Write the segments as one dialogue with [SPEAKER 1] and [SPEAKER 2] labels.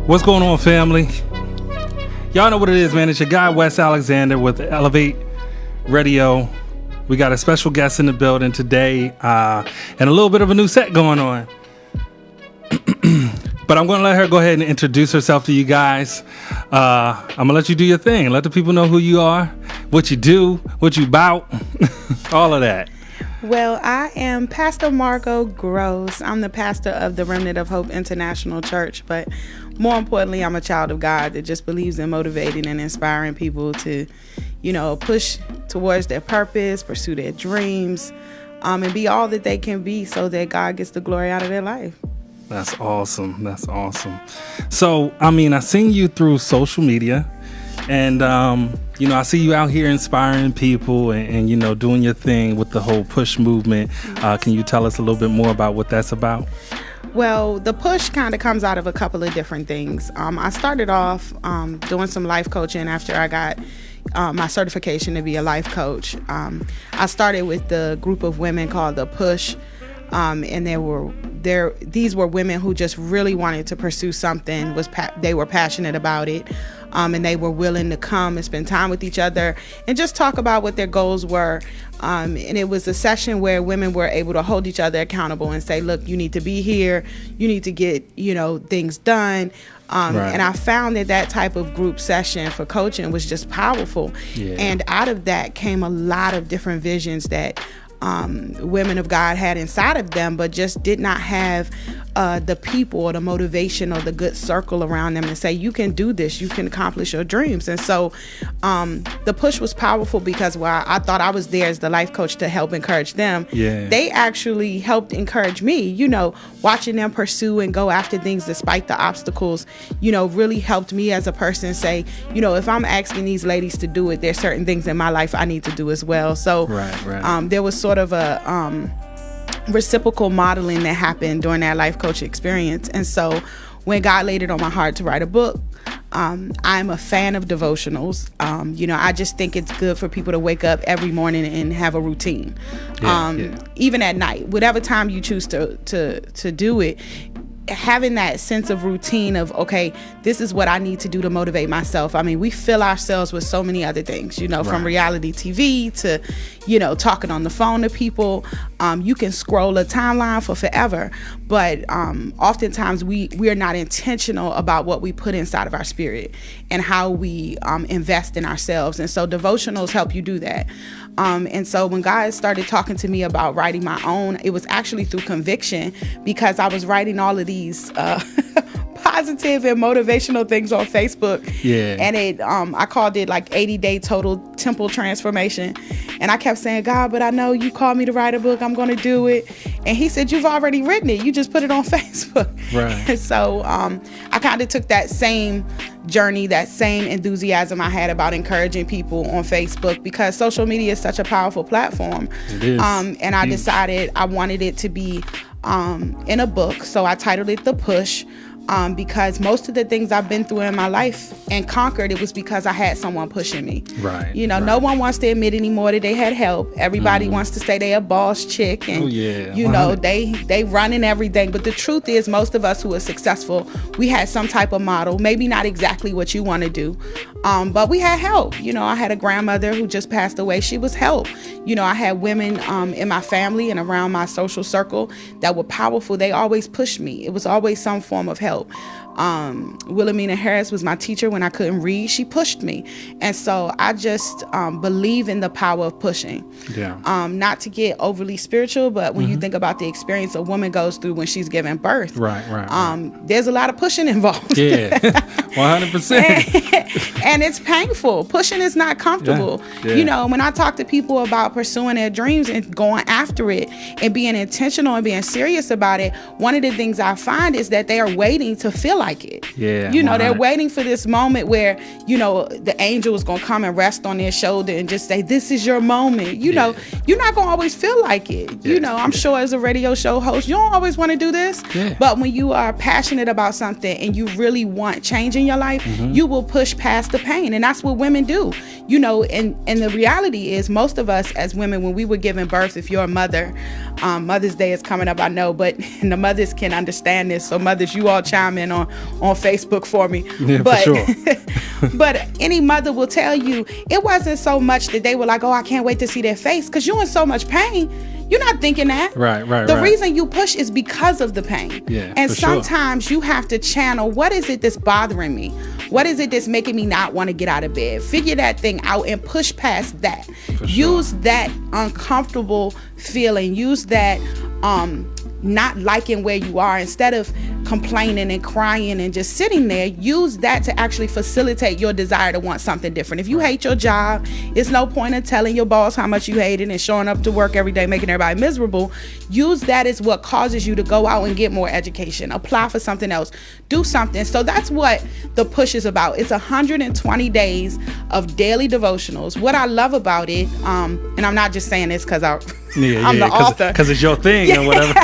[SPEAKER 1] What's going on, family? Y'all know what it is, man. It's your guy, Wes Alexander, with Elev8 Radio. We got a special guest in the building today, and a little bit of a new set going on. But I'm going to let her go ahead and introduce herself to you guys. I'm going to let you do your thing. Let the people know who you are, what you do, what you about, all of that.
[SPEAKER 2] Well, I am Pastor Margo Gross. I'm the pastor of the Remnant of Hope International Church, but more importantly, I'm a child of God that just believes in motivating and inspiring people to, push towards their purpose, pursue their dreams, and be all that they can be so that God gets the glory out of their life.
[SPEAKER 1] That's awesome. That's awesome. So, I seen you through social media, and, I see you out here inspiring people and doing your thing with the whole push movement. Can you tell us a little bit more about what that's about?
[SPEAKER 2] Well, the push kind of comes out of a couple of different things. I started off doing some life coaching after I got my certification to be a life coach. I started with the group of women called The Push, and these were women who just really wanted to pursue something. They were passionate about it, and they were willing to come and spend time with each other and just talk about what their goals were. And it was a session where women were able to hold each other accountable and say, look, you need to be here, you need to get things done. Right. And I found that type of group session for coaching was just powerful. Yeah. And out of that came a lot of different visions that women of God had inside of them, but just did not have the people or the motivation or the good circle around them to say, you can do this, you can accomplish your dreams. And so the push was powerful because while I thought I was there as the life coach to help encourage them, they actually helped encourage me, watching them pursue and go after things despite the obstacles, really helped me as a person say, if I'm asking these ladies to do it, there's certain things in my life I need to do as well. So there was sort of a reciprocal modeling that happened during that life coach experience. And so when God laid it on my heart to write a book, I'm a fan of devotionals. I just think it's good for people to wake up every morning and have a routine. Even at night, whatever time you choose to do it, having that sense of routine of, okay, this is what I need to do to motivate myself. We fill ourselves with so many other things, from reality TV to, talking on the phone to people. You can scroll a timeline for forever, but oftentimes we are not intentional about what we put inside of our spirit and how we invest in ourselves. And so devotionals help you do that. And so when God started talking to me about writing my own, it was actually through conviction, because I was writing all of these positive and motivational things on Facebook. And I called it like 80-day total temple transformation. And I kept saying, God, but I know you called me to write a book. I'm going to do it. And he said, you've already written it. You just put it on Facebook. Right. And so I kind of took that same journey, that same enthusiasm I had about encouraging people on Facebook, because social media is such a powerful platform.
[SPEAKER 1] It is.
[SPEAKER 2] And I decided I wanted it to be in a book. So I titled it The Push. Because most of the things I've been through in my life and conquered, it was because I had someone pushing me.
[SPEAKER 1] Right.
[SPEAKER 2] No one wants to admit anymore that they had help. Everybody wants to say they're a boss chick and, they running everything. But the truth is, most of us who are successful, we had some type of model, maybe not exactly what you want to do, but we had help. I had a grandmother who just passed away. She was help. I had women in my family and around my social circle that were powerful. They always pushed me. It was always some form of help. Wilhelmina Harris was my teacher when I couldn't read. She pushed me. And so I just believe in the power of pushing. Not to get overly spiritual, but when you think about the experience a woman goes through when she's giving birth, there's a lot of pushing involved.
[SPEAKER 1] 100%.
[SPEAKER 2] And it's painful. Pushing is not comfortable. When I talk to people about pursuing their dreams and going after it and being intentional and being serious about it, one of the things I find is that they are waiting to feel like it. They're waiting for this moment where, the angel is going to come and rest on their shoulder and just say, this is your moment. You're not going to always feel like it. I'm sure as a radio show host, you don't always want to do this. But when you are passionate about something and you really want change in your life, you will push past the pain. And that's what women do. And the reality is, most of us as women, when we were giving birth, if you're a mother, Mother's Day is coming up, I know, but the mothers can understand this. So mothers, you all chime in on Facebook for me.
[SPEAKER 1] Yeah,
[SPEAKER 2] but,
[SPEAKER 1] for sure.
[SPEAKER 2] But any mother will tell you it wasn't so much that they were like, oh, I can't wait to see their face, because you're in so much pain. You're not thinking that.
[SPEAKER 1] Right.
[SPEAKER 2] The reason you push is because of the pain.
[SPEAKER 1] Yeah,
[SPEAKER 2] and
[SPEAKER 1] for
[SPEAKER 2] sometimes you have to channel, what is it that's bothering me? What is it that's making me not want to get out of bed? Figure that thing out and push past that. Use that uncomfortable feeling. Use that not liking where you are. Instead of complaining and crying and just sitting there, use that to actually facilitate your desire to want something different. If you hate your job, it's no point in telling your boss how much you hate it and showing up to work every day making everybody miserable. Use that as what causes you to go out and get more education, apply for something else, do something. So that's what the push is about. It's 120 days of daily devotionals. What I love about it, and I'm not just saying this because I'm the author,
[SPEAKER 1] because it's your thing or whatever.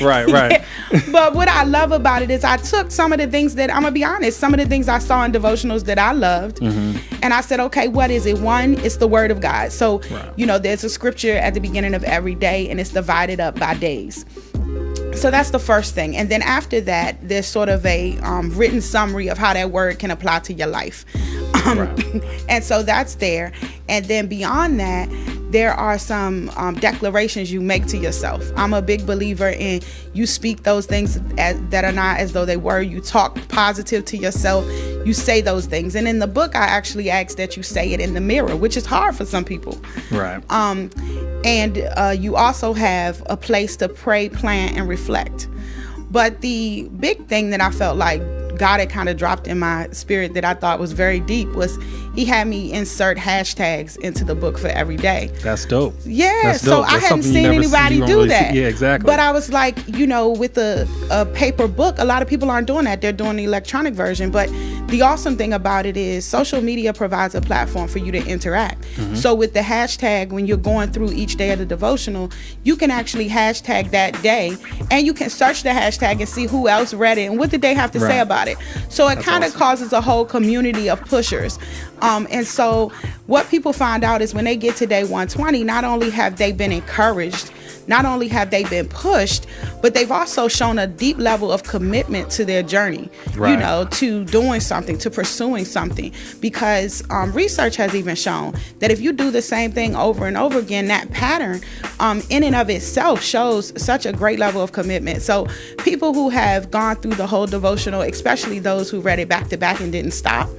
[SPEAKER 1] right.
[SPEAKER 2] Yeah. But what I love about it is I took some of the things that, I'm gonna be honest, some of the things I saw in devotionals that I loved, and I said, okay, what is it? One, it's the word of God. So there's a scripture at the beginning of every day, and it's divided up by days. So that's the first thing. And then after that, there's sort of a written summary of how that word can apply to your life. And so that's there. And then beyond that, there are some declarations you make to yourself. I'm a big believer in you speak those things that are not as though they were. You talk positive to yourself. You say those things. And in the book, I actually ask that you say it in the mirror, which is hard for some people.
[SPEAKER 1] Right.
[SPEAKER 2] And you also have a place to pray, plan, and reflect. But the big thing that I felt like God had kind of dropped in my spirit that I thought was very deep was he had me insert hashtags into the book for every day.
[SPEAKER 1] That's dope.
[SPEAKER 2] Yeah.
[SPEAKER 1] That's
[SPEAKER 2] so
[SPEAKER 1] dope.
[SPEAKER 2] I hadn't seen anybody do that.
[SPEAKER 1] Yeah, exactly.
[SPEAKER 2] But I was like, with a paper book, a lot of people aren't doing that. They're doing the electronic version. But the awesome thing about it is social media provides a platform for you to interact. So with the hashtag, when you're going through each day of the devotional, you can actually hashtag that day, and you can search the hashtag and see who else read it and what did they have to say about it. So it kind of causes a whole community of pushers. And so what people find out is when they get to day 120, not only have they been encouraged, not only have they been pushed, but they've also shown a deep level of commitment to their journey, to doing something, to pursuing something. Because research has even shown that if you do the same thing over and over again, that pattern in and of itself shows such a great level of commitment. So people who have gone through the whole devotional, especially those who read it back to back and didn't stop,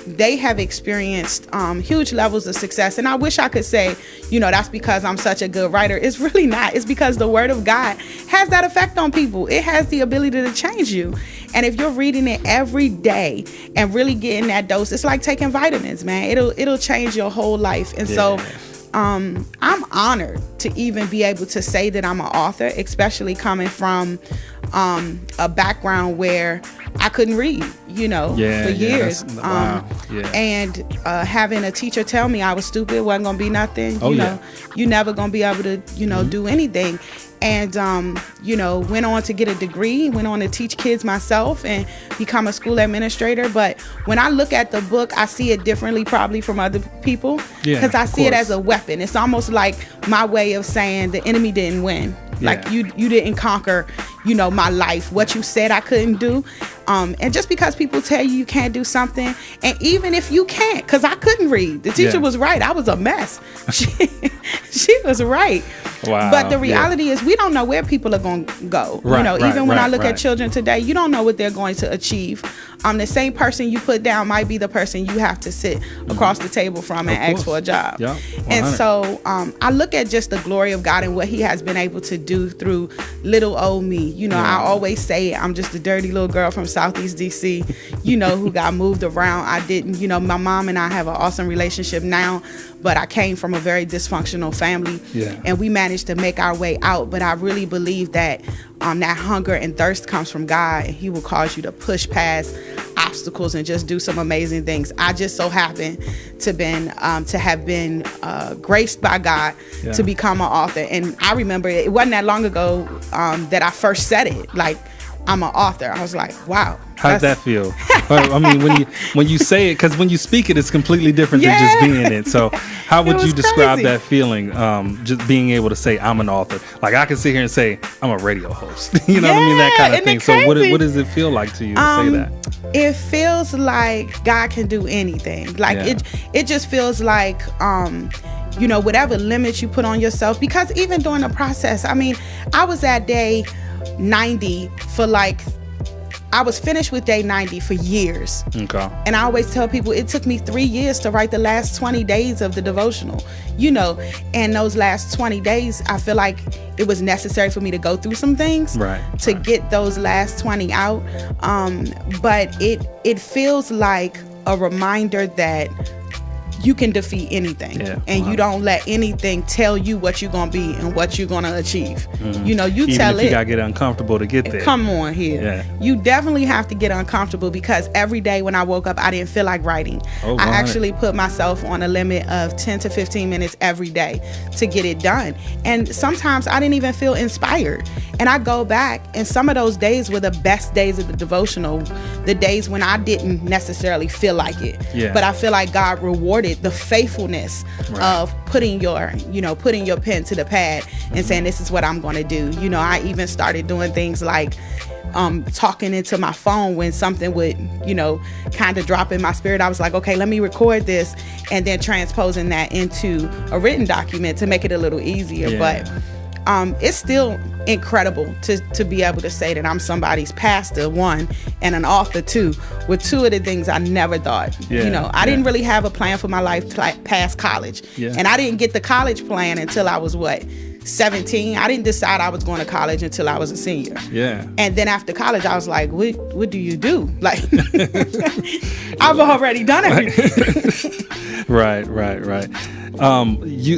[SPEAKER 2] they have experienced huge levels of success. And I wish I could say, that's because I'm such a good writer. It's really not. It's because the word of God has that effect on people. It has the ability to change you. And if you're reading it every day and really getting that dose, it's like taking vitamins, man. It'll change your whole life. And so I'm honored to even be able to say that I'm an author, especially coming from a background where I couldn't read, for years. And having a teacher tell me I was stupid, wasn't gonna be nothing. You never gonna be able to, do anything. And, went on to get a degree, went on to teach kids myself and become a school administrator. But when I look at the book, I see it differently probably from other people, because I see it as a weapon. It's almost like my way of saying the enemy didn't win. Like you didn't conquer, my life, what you said I couldn't do. And just because people tell you can't do something, and even if you can't, because I couldn't read, the teacher was right. I was a mess. She was right.
[SPEAKER 1] Wow.
[SPEAKER 2] But the reality is we don't know where people are going to go. Even when I look at children today, you don't know what they're going to achieve. The same person you put down might be the person you have to sit across the table from and ask for a job. And so I look at just the glory of God and what he has been able to do through little old me. I always say I'm just a dirty little girl from Southeast DC, who got moved around. I didn't, my mom and I have an awesome relationship now, but I came from a very dysfunctional family, and we managed to make our way out. But I really believe that that hunger and thirst comes from God, and he will cause you to push past obstacles and just do some amazing things. I just so happen to have been graced by God to become an author. And I remember it wasn't that long ago that I first said it. Like, I'm an author. I was like, wow.
[SPEAKER 1] How did that feel? I mean, when you say it, because when you speak it, it's completely different than just being it. So how would you describe that feeling, just being able to say I'm an author? Like, I can sit here and say I'm a radio host. You know what I mean? That kind of thing. So what does it feel like to you to say that?
[SPEAKER 2] It feels like God can do anything. Like it just feels like whatever limits you put on yourself, because even during the process, I mean, I was at day 90 for I was finished with day 90 for years. Okay. And I always tell people it took me 3 years to write the last 20 days of the devotional, and those last 20 days, I feel like it was necessary for me to go through some things to get those last 20 out. But it feels like a reminder that you can defeat anything, and you don't let anything tell you what you're gonna be and what you're gonna achieve. Mm-hmm. You
[SPEAKER 1] Even
[SPEAKER 2] tell
[SPEAKER 1] if
[SPEAKER 2] it.
[SPEAKER 1] You gotta get uncomfortable to get there.
[SPEAKER 2] Come on here. Yeah. You definitely have to get uncomfortable, because every day when I woke up, I didn't feel like writing. I actually put myself on a limit of 10 to 15 minutes every day to get it done. And sometimes I didn't even feel inspired. And I go back, and some of those days were the best days of the devotional, the days when I didn't necessarily feel like it. Yeah. But I feel like God rewarded the faithfulness of putting your pen to the pad and saying, this is what I'm going to do. I even started doing things like talking into my phone when something would, kind of drop in my spirit. I was like, okay, let me record this, and then transposing that into a written document to make it a little easier. Yeah. But it's still incredible to be able to say that I'm somebody's pastor, one, and an author, two, with two of the things I never thought. I didn't really have a plan for my life past college. Yeah. And I didn't get the college plan until I was 17. I didn't decide I was going to college until I was a senior. Yeah. And then after college, I was like, what do you do? Like, I've already done everything.
[SPEAKER 1] Right.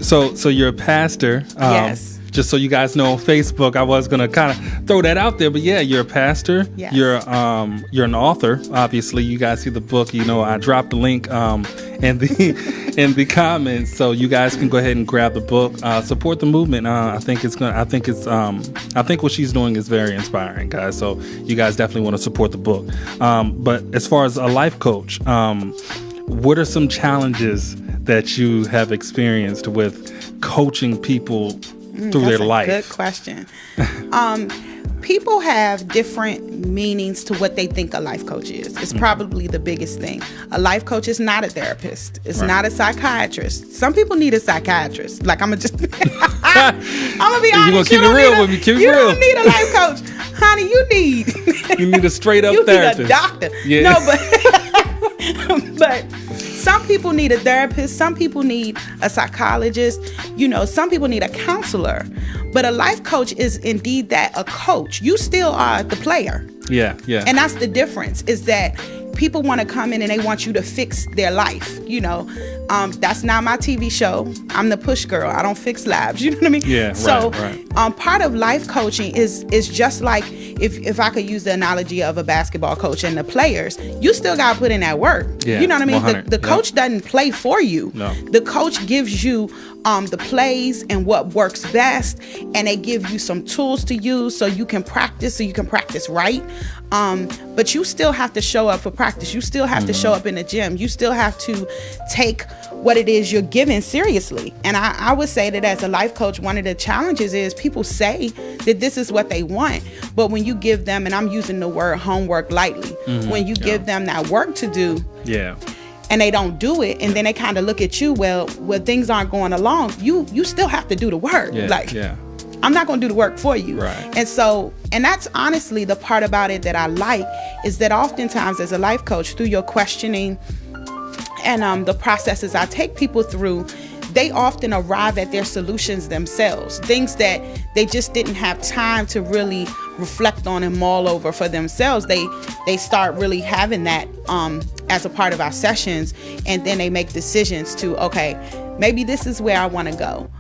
[SPEAKER 1] So you're a pastor.
[SPEAKER 2] Yes.
[SPEAKER 1] Just so you guys know, on Facebook, I was gonna kind of throw that out there, but yeah, you're a pastor. Yes. You're an author. Obviously, you guys see the book. I dropped the link in the comments, so you guys can go ahead and grab the book. Support the movement. I think what she's doing is very inspiring, guys. So you guys definitely want to support the book. But as far as a life coach, what are some challenges that you have experienced with coaching people through their life?
[SPEAKER 2] Good question. People have different meanings to what they think a life coach is. It's probably the biggest thing. A life coach is not a therapist. It's not a psychiatrist. Some people need a psychiatrist. Like, I'm gonna be honest.
[SPEAKER 1] You gonna keep it real with me? Keep it real.
[SPEAKER 2] You don't need a life coach, honey.
[SPEAKER 1] You need a straight up therapist.
[SPEAKER 2] You need a doctor. Yeah. No, but some people need a therapist. Some people need a psychologist. Some people need a counselor. But a life coach is indeed that, a coach. You still are the player. Yeah. And that's the difference, is that people want to come in and they want you to fix their life. That's not my TV show. I'm the push girl. I don't fix lives. You know what I mean? Yeah. So, part of life coaching is just like, if I could use the analogy of a basketball coach and the players, you still got to put in that work. Yeah, you know what I mean? The coach doesn't play for you. No. The coach gives you the plays and what works best, and they give you some tools to use so you can practice right. But you still have to show up for practice. You still have to show up in the gym. You still have to take what it is you're giving seriously. And I would say that as a life coach, one of the challenges is people say that this is what they want, but when you give them, and I'm using the word homework lightly, when you give them that work to do, and they don't do it, and then they kind of look at you, well, things aren't going along, you still have to do the work. I'm not going to do the work for you. Right. And that's honestly the part about it that I like, is that oftentimes as a life coach, through your questioning and the processes I take people through, they often arrive at their solutions themselves, things that they just didn't have time to really reflect on and mull over for themselves. They start really having that as a part of our sessions, and then they make decisions to, okay, maybe this is where I want to go.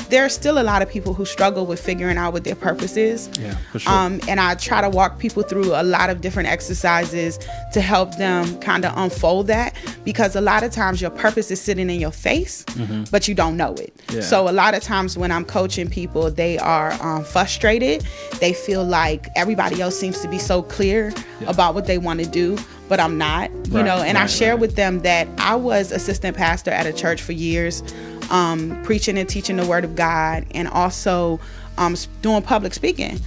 [SPEAKER 2] there's still a lot of people who struggle with figuring out what their purpose is.
[SPEAKER 1] Yeah, for sure.
[SPEAKER 2] And I try to walk people through a lot of different exercises to help them kind of unfold that, because a lot of times your purpose is sitting in your face, but you don't know it.
[SPEAKER 1] Yeah.
[SPEAKER 2] So a lot of times when I'm coaching people, they are frustrated. They feel like everybody else seems to be so clear about what they want to do, but I'm not, you know, and I share with them that I was assistant pastor at a church for years, preaching and teaching the word of God, and also doing public speaking.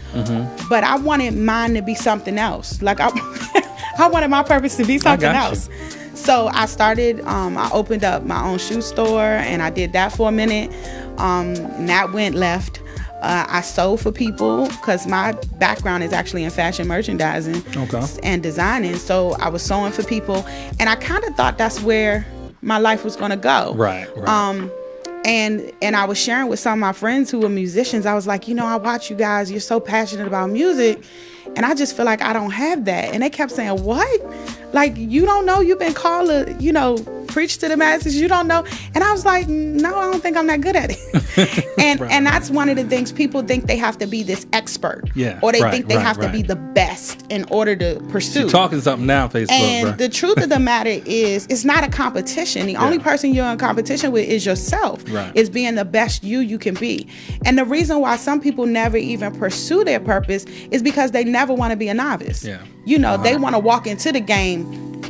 [SPEAKER 2] But I wanted mine to be something else. Like I wanted my purpose to be something else. So I started, I opened up my own shoe store, and I did that for a minute. And that went left. I sold for people because my background is actually in fashion merchandising and designing. So I was sewing for people, and I kind of thought that's where my life was going to go.
[SPEAKER 1] Right.
[SPEAKER 2] And I was sharing with some of my friends who were musicians. I was like, you know, I watch you guys. You're so passionate about music, and I just feel like I don't have that. And they kept saying, what? Like, you don't know you've been called to, you know, preach to the masses? You don't know? And I was like, no, I don't think I'm that good at it. And that's one of the things. People think they have to be this expert.
[SPEAKER 1] Yeah.
[SPEAKER 2] Or they think they have to be the best in order to pursue.
[SPEAKER 1] You're talking something now, Facebook.
[SPEAKER 2] And the truth of the matter is, it's not a competition. The only person you're in competition with is yourself. Is being the best you can be. And the reason why some people never even pursue their purpose is because they never want to be a novice.
[SPEAKER 1] Yeah.
[SPEAKER 2] You know, they want to walk into the game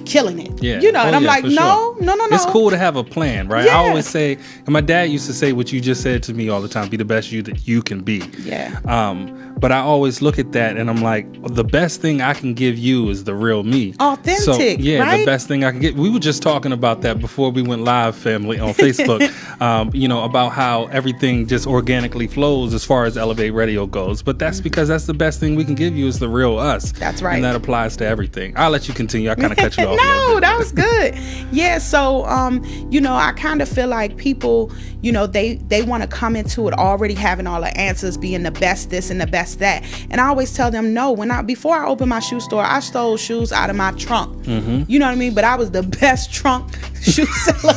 [SPEAKER 2] killing it.
[SPEAKER 1] Yeah.
[SPEAKER 2] You know, and I'm like, no.
[SPEAKER 1] It's cool to have a plan, right?
[SPEAKER 2] Yeah.
[SPEAKER 1] I always say, and my dad used to say what you just said to me all the time, be the best you that you can be.
[SPEAKER 2] Yeah.
[SPEAKER 1] But I always look at that and I'm like, the best thing I can give you is the real me.
[SPEAKER 2] Authentic,
[SPEAKER 1] so, yeah,
[SPEAKER 2] right?
[SPEAKER 1] The best thing I can get. We were just talking about that before we went live, family, on Facebook, you know, about how everything just organically flows as far as Elev8 Radio goes. But that's because that's the best thing we can give you is the real us.
[SPEAKER 2] That's right.
[SPEAKER 1] And that applies to everything. I'll let you continue. I kind of cut you off.
[SPEAKER 2] No, that was good. Yeah, so, you know, I kind of feel like people, you know, they want to come into it already having all the answers, being the best this and the best that. And I always tell them, no, before I opened my shoe store, I stole shoes out of my trunk. You know what I mean? But I was the best trunk shoe seller.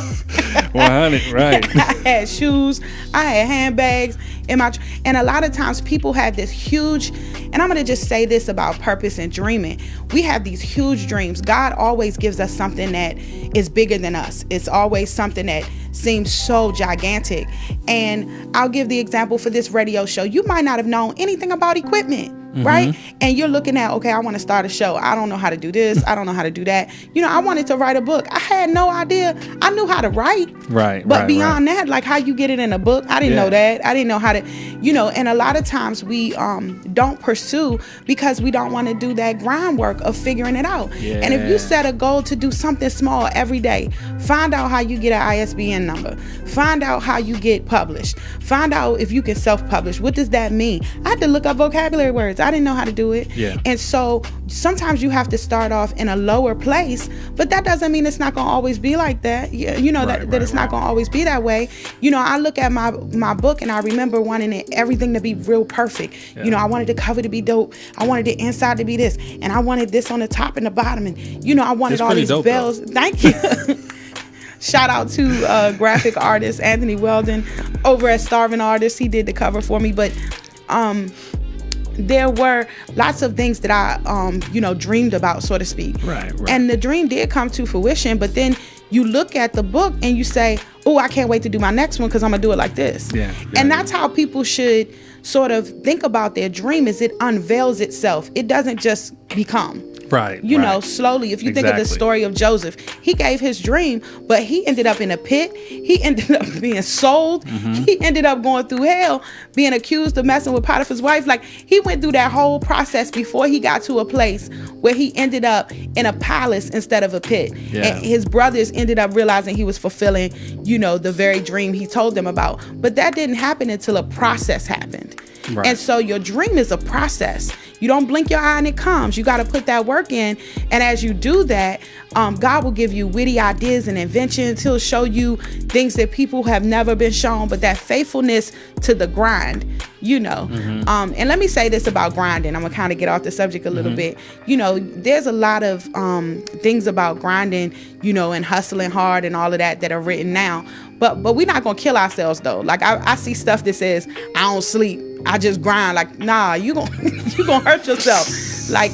[SPEAKER 1] 100, right.
[SPEAKER 2] I had shoes, I had handbags in my and a lot of times people have this huge, and I'm going to just say this about purpose and dreaming. We have these huge dreams. God always gives us something that is bigger than us. It's always something that seems so gigantic. And I'll give the example for this radio show. You might not have known anything about equipment. Right? And you're looking at, okay, I want to start a show. I don't know how to do this. I don't know how to do that. You know, I wanted to write a book. I had no idea. I knew how to write. But beyond that, like how you get it in a book, I didn't know that. I didn't know how to, you know, and a lot of times we don't pursue because we don't want to do that groundwork of figuring it out.
[SPEAKER 1] Yeah.
[SPEAKER 2] And if you set a goal to do something small every day, find out how you get an ISBN number. Find out how you get published. Find out if you can self-publish. What does that mean? I had to look up vocabulary words. I didn't know how to do it.
[SPEAKER 1] Yeah.
[SPEAKER 2] And so sometimes you have to start off in a lower place, but that doesn't mean it's not going to always be like that. You know, that it's not going to always be that way. You know, I look at my book and I remember wanting everything to be real perfect. Yeah. You know, I wanted the cover to be dope. I wanted the inside to be this. And I wanted this on the top and the bottom. And, you know, I wanted all these bells. Thank you. Shout out to graphic artist Anthony Weldon over at Starving Artists. He did the cover for me. But there were lots of things that I, you know, dreamed about, so to speak.
[SPEAKER 1] Right.
[SPEAKER 2] And the dream did come to fruition, but then you look at the book and you say, oh, I can't wait to do my next one because I'm going to do it like this. And that's how people should sort of think about their dream, is it unveils itself. It doesn't just become. You know, slowly. If you think of the story of Joseph, he gave his dream, but he ended up in a pit. He ended up being sold. He ended up going through hell, being accused of messing with Potiphar's wife. Like, he went through that whole process before he got to a place where he ended up in a palace instead of a pit. And his brothers ended up realizing he was fulfilling, you know, the very dream he told them about. But that didn't happen until a process happened. And so your dream is a process. You don't blink your eye and it comes. You got to put that work in. And as you do that, God will give you witty ideas and inventions. He'll show you things that people have never been shown, but that faithfulness to the grind, you know. And let me say this about grinding. I'm going to kind of get off the subject a little bit. You know, there's a lot of things about grinding, you know, and hustling hard and all of that are written now. But we're not gonna kill ourselves though. Like I see stuff that says I don't sleep, I just grind. Like, nah, you gonna hurt yourself. Like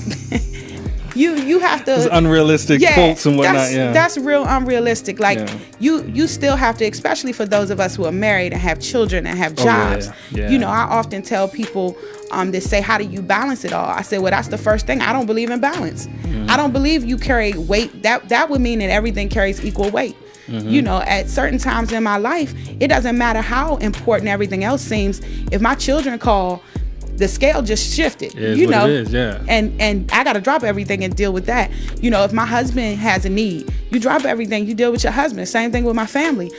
[SPEAKER 2] you have to.
[SPEAKER 1] It's unrealistic quotes and whatnot.
[SPEAKER 2] That's real unrealistic. Like you still have to, especially for those of us who are married and have children and have jobs. You know, I often tell people that say, how do you balance it all? I say, well, that's the first thing. I don't believe in balance. I don't believe you carry weight. That would mean that everything carries equal weight. You know, at certain times in my life, it doesn't matter how important everything else seems. If my children call, the scale just shifted. You know,
[SPEAKER 1] it is,
[SPEAKER 2] and I got to drop everything and deal with that. You know, if my husband has a need, you drop everything, you deal with your husband. Same thing with my family.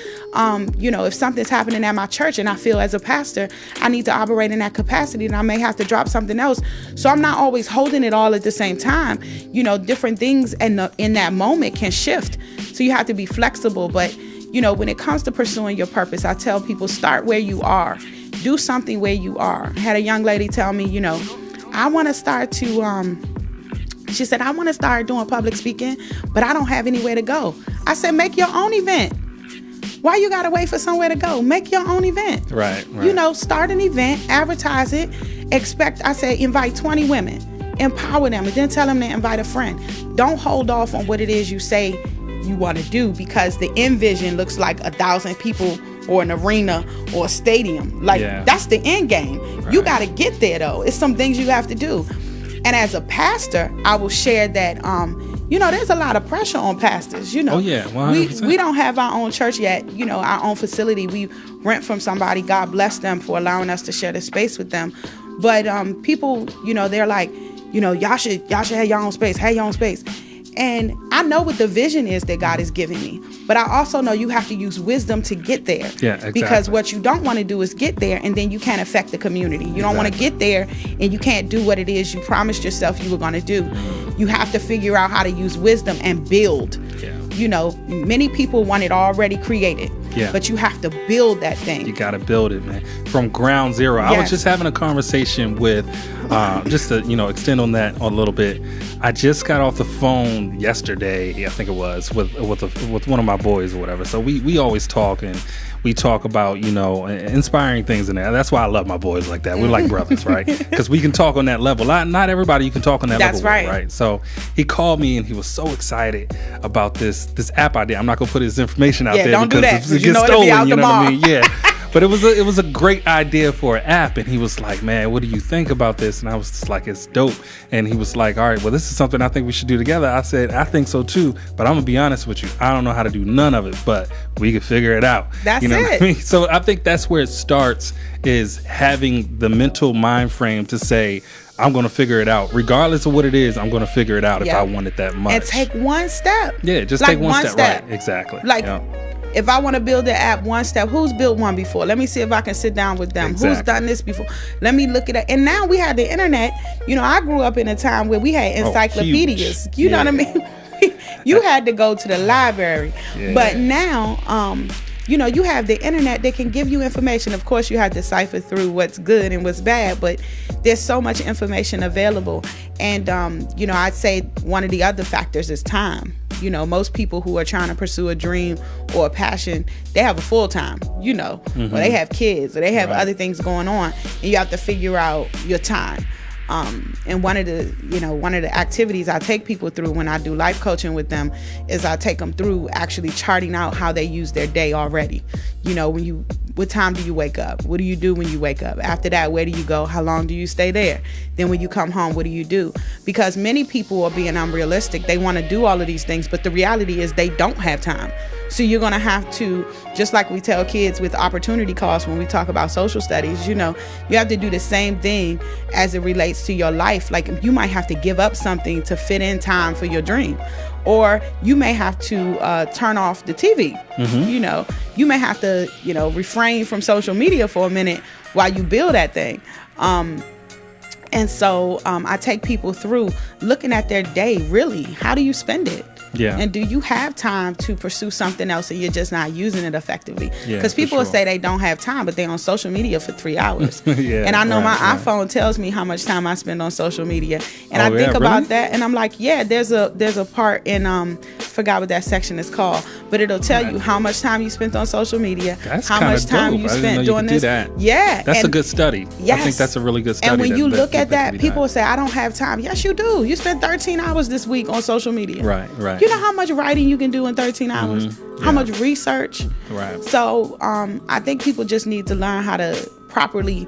[SPEAKER 2] You know, if something's happening at my church and I feel as a pastor, I need to operate in that capacity, and I may have to drop something else. So I'm not always holding it all at the same time. You know, different things in that moment can shift. So you have to be flexible. But, you know, when it comes to pursuing your purpose, I tell people, start where you are. Do something where you are. I had a young lady tell me, you know, I want to start to, she said, I want to start doing public speaking, but I don't have anywhere to go. I said, make your own event. Why you got to wait for somewhere to go? Make your own event.
[SPEAKER 1] Right.
[SPEAKER 2] You know, start an event, advertise it, I said, invite 20 women, empower them, and then tell them to invite a friend. Don't hold off on what it is you say you want to do, because the end vision looks like 1,000 people or an arena or a stadium. Like, that's the end game. Right. You got to get there though. It's some things you have to do. And as a pastor, I will share that, you know, there's a lot of pressure on pastors, you know.
[SPEAKER 1] Oh yeah, 100%.
[SPEAKER 2] We don't have our own church yet, you know, our own facility. We rent from somebody. God bless them for allowing us to share the space with them. But people, you know, they're like, you know, y'all should have your own space, have your own space. And I know what the vision is that God is giving me, but I also know you have to use wisdom to get there.
[SPEAKER 1] Yeah, exactly.
[SPEAKER 2] Because what you don't want to do is get there and then you can't affect the community. You don't want to get there and you can't do what it is you promised yourself you were going to do. Mm-hmm. You have to figure out how to use wisdom and build. Yeah. You know, many people want it already created. Yeah. But you have to build that thing.
[SPEAKER 1] You got to build it, man. From ground zero. Yes. I was just having a conversation with, just to, you know, extend on that a little bit. I just got off the phone yesterday, I think it was, with one of my boys or whatever. So we always talk, and we talk about, you know, inspiring things in there. That's why I love my boys like that. We're like brothers, right? Because we can talk on that level. Not everybody you can talk on that level. That's right. Right. So he called me and he was so excited about this app idea. I'm not gonna put his information out there
[SPEAKER 2] don't
[SPEAKER 1] because
[SPEAKER 2] do that,
[SPEAKER 1] it gets stolen. You know what I mean? Yeah. But it was a great idea for an app, and he was like, man, what do you think about this? And I was just like, it's dope. And he was like, all right, well, this is something I think we should do together. I said, I think so too, but I'm gonna be honest with you, I don't know how to do none of it, but we can figure it out.
[SPEAKER 2] That's
[SPEAKER 1] you know
[SPEAKER 2] it.
[SPEAKER 1] What I mean? So I think that's where it starts, is having the mental mind frame to say, I'm going to figure it out. Regardless of what it is, I'm going to figure it out if I want it that much.
[SPEAKER 2] And take one step.
[SPEAKER 1] Yeah, just like take one step. Right, exactly.
[SPEAKER 2] Like, if I want to build the app one step, who's built one before? Let me see if I can sit down with them. Exactly. Who's done this before? Let me look at it. And now we have the internet. You know, I grew up in a time where we had encyclopedias. You know what I mean? You had to go to the library. Yeah. But now, you know, you have the internet that can give you information. Of course, you have to decipher through what's good and what's bad, but there's so much information available. And, you know, I'd say one of the other factors is time. You know, most people who are trying to pursue a dream or a passion, they have a full time, you know, or they have kids, or they have other things going on, and you have to figure out your time. And one of the activities I take people through when I do life coaching with them is I take them through actually charting out how they use their day already. You know, what time do you wake up? What do you do when you wake up? After that, where do you go? How long do you stay there? Then when you come home, what do you do? Because many people are being unrealistic. They want to do all of these things, but the reality is they don't have time. So you're going to have to, just like we tell kids with opportunity cost when we talk about social studies, you know, you have to do the same thing as it relates to your life. Like, you might have to give up something to fit in time for your dream. Or you may have to turn off the TV. You know, you may have to, you know, refrain from social media for a minute while you build that thing. And so I take people through looking at their day. Really, how do you spend it? Yeah. And do you have time to pursue something else and you're just not using it effectively? Because people will say they don't have time, but they're on social media for 3 hours. And I know my iPhone tells me how much time I spend on social media. And I think about that and I'm like, yeah, there's a part in forgot what that section is called, but it'll tell you how much time you spent on social media,
[SPEAKER 1] That's
[SPEAKER 2] how much time you spent doing this. Yeah,
[SPEAKER 1] that's a good study.
[SPEAKER 2] Yes.
[SPEAKER 1] I think that's a really good study.
[SPEAKER 2] And when you look at that, people will say, I don't have time. Yes, you do. You spent 13 hours this week on social media.
[SPEAKER 1] Right.
[SPEAKER 2] You know how much writing you can do in 13 hours?
[SPEAKER 1] Mm-hmm.
[SPEAKER 2] How much research?
[SPEAKER 1] Right.
[SPEAKER 2] So I think people just need to learn how to properly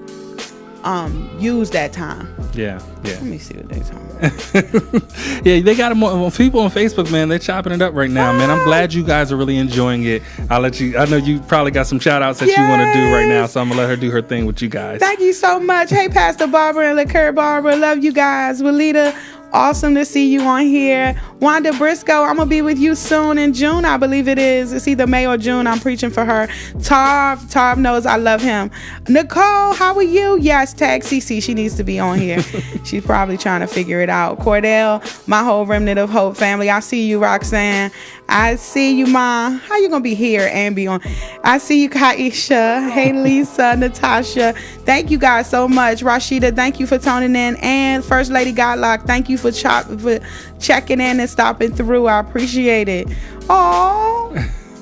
[SPEAKER 2] use that time.
[SPEAKER 1] Yeah.
[SPEAKER 2] Let me see what they talking about.
[SPEAKER 1] Yeah, they got more people on Facebook, man. They're chopping it up right now, man. I'm glad you guys are really enjoying it. I know you probably got some shout outs that you want to do right now, so I'm gonna let her do her thing with you guys.
[SPEAKER 2] Thank you so much. Hey, Pastor Barbara and Liqueur Barbara, love you guys. Walita, awesome to see you on here. Wanda Briscoe, I'm gonna be with you soon in June, I believe it is. It's either May or June. I'm preaching for her. Tarv knows I love him. Nicole, how are you? Yes, tag CC. She needs to be on here. She's probably trying to figure it out. Cordell, my whole Remnant of Hope family. I see you, Roxanne. I see you, Ma. How you gonna be here and be on? I see you, Kaisha. Hey, Lisa, Natasha. Thank you guys so much. Rashida, thank you for tuning in. And First Lady Godlock, thank you for checking in and stopping through. I appreciate it. Oh.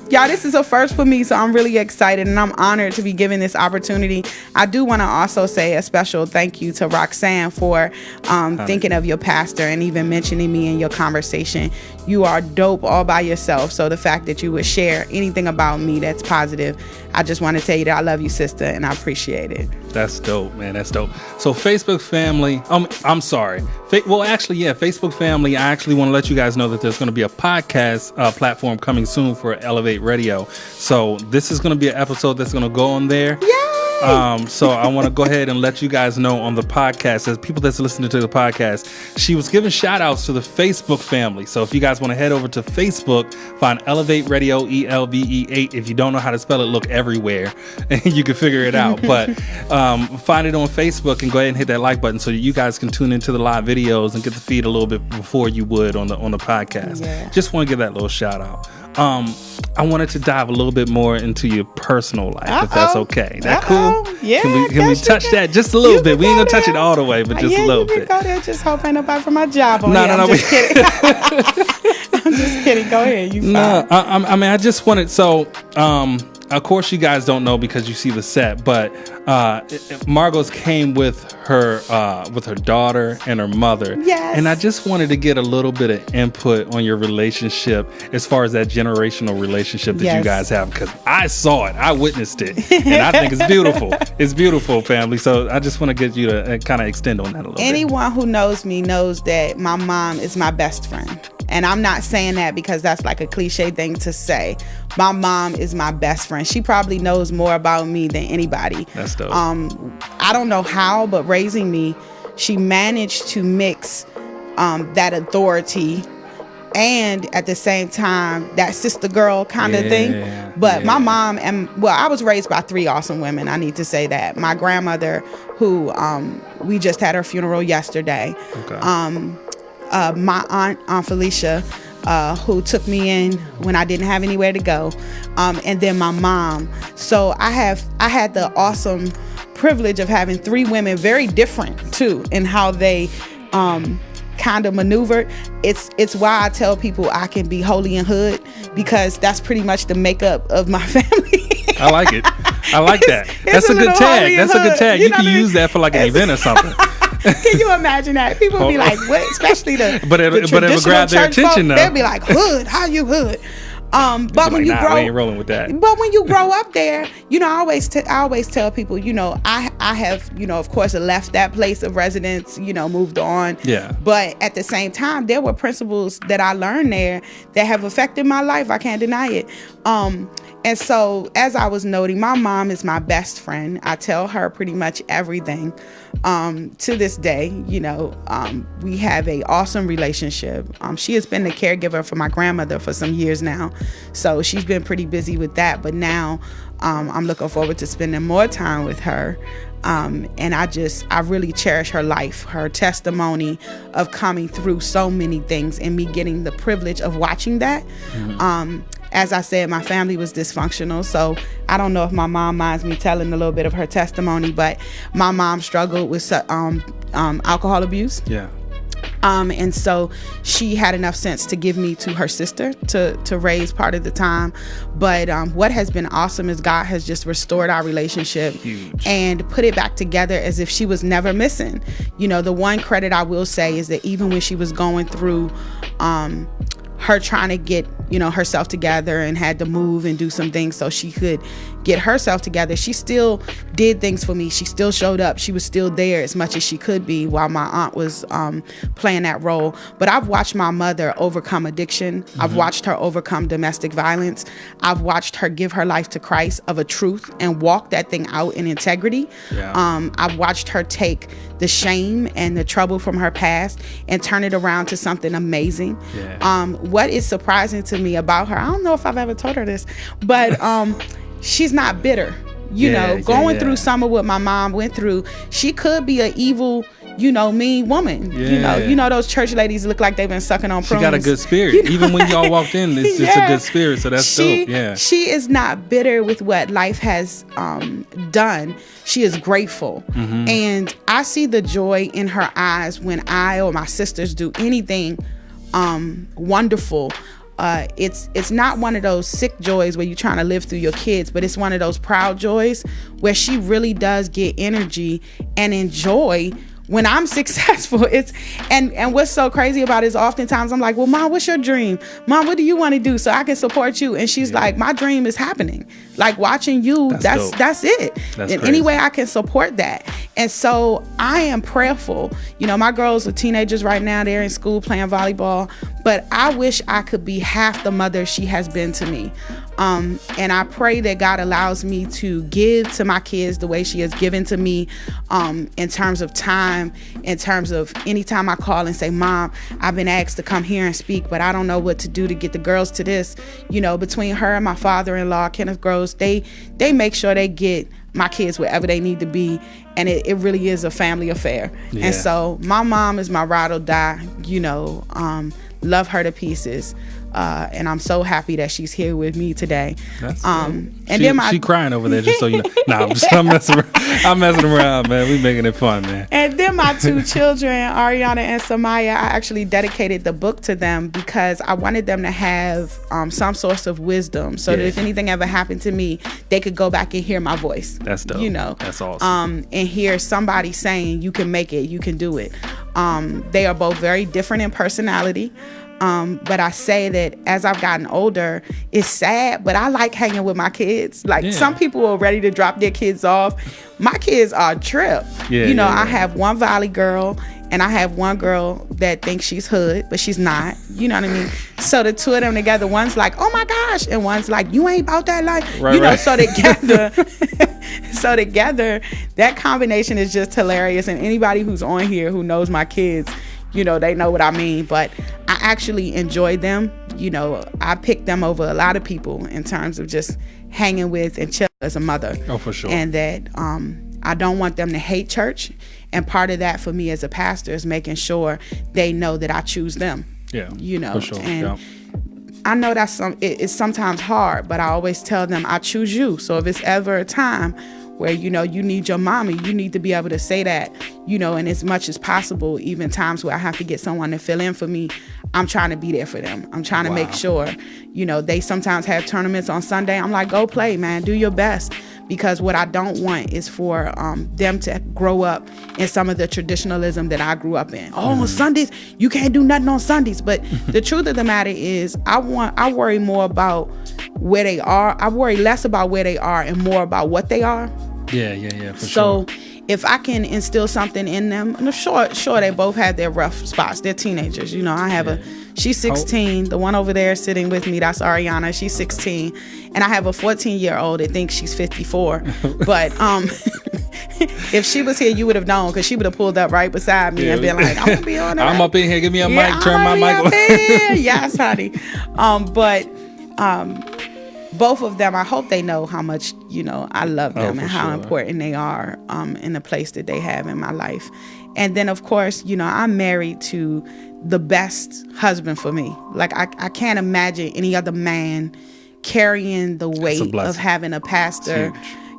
[SPEAKER 2] Y'all, this is a first for me, so I'm really excited and I'm honored to be given this opportunity. I do want to also say a special thank you to Roxanne for thinking of your pastor and even mentioning me in your conversation. You are dope all by yourself, so the fact that you would share anything about me that's positive, I just want to tell you that I love you, sister, and I appreciate it.
[SPEAKER 1] That's dope, man. That's dope. So Facebook family, I'm sorry. Facebook family, I actually want to let you guys know that there's going to be a podcast platform coming soon for Elev8 Radio. So this is going to be an episode that's going to go on there.
[SPEAKER 2] Yay!
[SPEAKER 1] So I want to go ahead and let you guys know on the podcast, as people that's listening to the podcast, she was giving shout outs to the Facebook family. So if you guys want to head over to Facebook, find Elev8 Radio, ELVE8. If you don't know how to spell it, look everywhere and you can figure it out. But find it on Facebook and go ahead and hit that like button so you guys can tune into the live videos and get the feed a little bit before you would on the podcast. Yeah. Just want to give that little shout out. I wanted to dive a little bit more into your personal life, if that's okay. That cool?
[SPEAKER 2] Yeah.
[SPEAKER 1] Can we touch that just a little bit? We ain't gonna touch it all the way, but just a little bit.
[SPEAKER 2] Go there. Just hope ain't nobody from my job on here.
[SPEAKER 1] No.
[SPEAKER 2] I'm just kidding. I'm just kidding. Go ahead. You fine.
[SPEAKER 1] No, I mean, I just wanted of course, you guys don't know because you see the set, but Margos came with her daughter and her mother.
[SPEAKER 2] Yes.
[SPEAKER 1] And I just wanted to get a little bit of input on your relationship as far as that generational relationship that you guys have, because I saw it, I witnessed it, and I think it's beautiful. It's beautiful, family. So I just want to get you to kind of extend on that a little bit.
[SPEAKER 2] Anyone who knows me knows that my mom is my best friend. And I'm not saying that because that's like a cliche thing to say. My mom is my best friend. She probably knows more about me than anybody.
[SPEAKER 1] That's dope.
[SPEAKER 2] I don't know how, but raising me, she managed to mix that authority and at the same time that sister girl kind of thing. But my mom I was raised by 3 awesome women. I need to say that. My grandmother, who we just had her funeral yesterday. Okay. My aunt Felicia, who took me in when I didn't have anywhere to go, and then my mom. So I had the awesome privilege of having 3 women, very different too in how they kind of maneuvered. It's why I tell people I can be holy and hood, because that's pretty much the makeup of my family.
[SPEAKER 1] I like it. I like that. That's a good tag. That's a good tag. You can use that for like an event or something.
[SPEAKER 2] Can you imagine that? People would be like, what? Especially
[SPEAKER 1] but it would grab their attention, though.
[SPEAKER 2] They'll be like, hood, how you hood? But when you grow,
[SPEAKER 1] we ain't rolling with that.
[SPEAKER 2] But when you grow up there, I always tell people, I have, of course, left that place of residence, moved on.
[SPEAKER 1] Yeah.
[SPEAKER 2] But at the same time, there were principles that I learned there that have affected my life. I can't deny it. And so, as I was noting, my mom is my best friend. I tell her pretty much everything. To this day, we have an awesome relationship. She has been the caregiver for my grandmother for some years now. So she's been pretty busy with that. But now I'm looking forward to spending more time with her. And I really cherish her life, her testimony of coming through so many things and me getting the privilege of watching that. Mm-hmm. As I said, my family was dysfunctional, so I don't know if my mom minds me telling a little bit of her testimony, but my mom struggled with alcohol abuse.
[SPEAKER 1] Yeah.
[SPEAKER 2] And so she had enough sense to give me to her sister to raise part of the time. But what has been awesome is God has just restored our relationship.
[SPEAKER 1] Huge.
[SPEAKER 2] And put it back together as if she was never missing. You know, the one credit I will say is that even when she was going through her trying to get, you know, herself together and had to move and do some things so she could get herself together, she still did things for me. She still showed up. She was still there as much as she could be while my aunt was playing that role. But I've watched my mother overcome addiction. I've watched her overcome domestic violence. I've watched her give her life to Christ of a truth and walk that thing out in integrity. I've watched her take the shame and the trouble from her past and turn it around to something amazing. What is surprising to me about her, I don't know if I've ever told her this, but she's not bitter. You know, going through some of what my mom went through, she could be an evil, you know, mean woman. You know those church ladies look like they've been sucking on prunes.
[SPEAKER 1] She got a good spirit.
[SPEAKER 2] You know?
[SPEAKER 1] Even when y'all walked in, it's just a good spirit. So that's dope. Yeah.
[SPEAKER 2] She is not bitter with what life has done. She is grateful. And I see the joy in her eyes when I or my sisters do anything wonderful. It's not one of those sick joys where you're trying to live through your kids, but it's one of those proud joys where she really does get energy and enjoy when I'm successful. And what's so crazy about it is oftentimes I'm like, well, Mom, what's your dream? Mom, what do you want to do so I can support you? And she's like, my dream is happening. Like watching you, that's it.
[SPEAKER 1] That's
[SPEAKER 2] in
[SPEAKER 1] crazy.
[SPEAKER 2] any way I can support that. And so I am prayerful. You know, my girls are teenagers right now. They're in school playing volleyball. But I wish I could be half the mother she has been to me. And I pray that God allows me to give to my kids the way she has given to me, in terms of time, in terms of anytime I call and say, Mom, I've been asked to come here and speak, but I don't know what to do to get the girls to this. You know, between her and my father-in-law, Kenneth Gross, they make sure they get my kids wherever they need to be. And it really is a family affair. And so my mom is my ride or die, you know, love her to pieces. And I'm so happy that she's here with me today.
[SPEAKER 1] She crying over there, just so you know. Nah, I'm messing around, man. We making it fun, man.
[SPEAKER 2] And then my two children, Ariana and Samaya, I actually dedicated the book to them because I wanted them to have some source of wisdom, so that if anything ever happened to me, they could go back and hear my voice.
[SPEAKER 1] That's dope.
[SPEAKER 2] You know,
[SPEAKER 1] that's awesome.
[SPEAKER 2] And hear somebody saying, "You can make it. You can do it." They are both very different in personality. But I say that as I've gotten older, it's sad, but I like hanging with my kids. Like some people are ready to drop their kids off. My kids are a trip. I have one Valley girl and I have one girl that thinks she's hood, but she's not. You know what I mean? So the two of them together, one's like, oh my gosh, and one's like, you ain't about that life. So together, that combination is just hilarious. And anybody who's on here who knows my kids, you know, they know what I mean. But I actually enjoy them. You know, I pick them over a lot of people in terms of just hanging with and chill as a mother.
[SPEAKER 1] Oh, for sure.
[SPEAKER 2] And that I don't want them to hate church. And part of that for me as a pastor is making sure they know that I choose them.
[SPEAKER 1] Yeah,
[SPEAKER 2] you know,
[SPEAKER 1] for sure.
[SPEAKER 2] And I know that's it's sometimes hard, but I always tell them I choose you. So if it's ever a time where, you know, you need your mommy, you need to be able to say that, you know, and as much as possible, even times where I have to get someone to fill in for me, I'm trying to be there for them. I'm trying to make sure, you know, they sometimes have tournaments on Sunday. I'm like, go play, man, do your best. Because what I don't want is for them to grow up in some of the traditionalism that I grew up in. Oh, on Sundays, you can't do nothing on Sundays. But the truth of the matter is I worry more about where they are. I worry less about where they are and more about what they are.
[SPEAKER 1] Yeah, for sure.
[SPEAKER 2] So if I can instill something in them, and sure, they both have their rough spots. They're teenagers. You know, I have she's 16. The one over there sitting with me, that's Ariana. She's 16. And I have a 14-year-old that thinks she's 54. But if she was here, you would have known, because she would have pulled up right beside me and been like, I'm going to be on it.
[SPEAKER 1] I'm up in here. Give me a mic. Turn my mic on.
[SPEAKER 2] Yes, honey. Both of them, I hope they know how much, you know, I love them and how important they are in the place that they have in my life. And then, of course, you know, I'm married to the best husband for me. Like, I can't imagine any other man carrying the weight of having a pastor.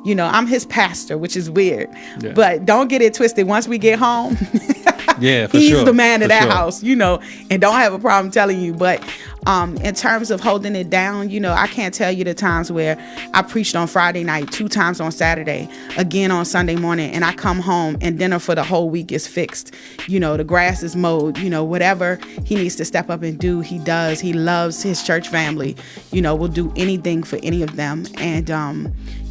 [SPEAKER 2] You know, I'm his pastor, which is weird. Yeah. But don't get it twisted. Once we get home,
[SPEAKER 1] Yeah, for
[SPEAKER 2] He's
[SPEAKER 1] sure.
[SPEAKER 2] the man of
[SPEAKER 1] For
[SPEAKER 2] that
[SPEAKER 1] sure.
[SPEAKER 2] house, you know, and don't have a problem telling you. But in terms of holding it down, you know, I can't tell you the times where I preached on Friday night, 2 times on Saturday, again on Sunday morning, and I come home and dinner for the whole week is fixed. You know, the grass is mowed, you know, whatever he needs to step up and do, he does. He loves his church family, you know, will do anything for any of them. And,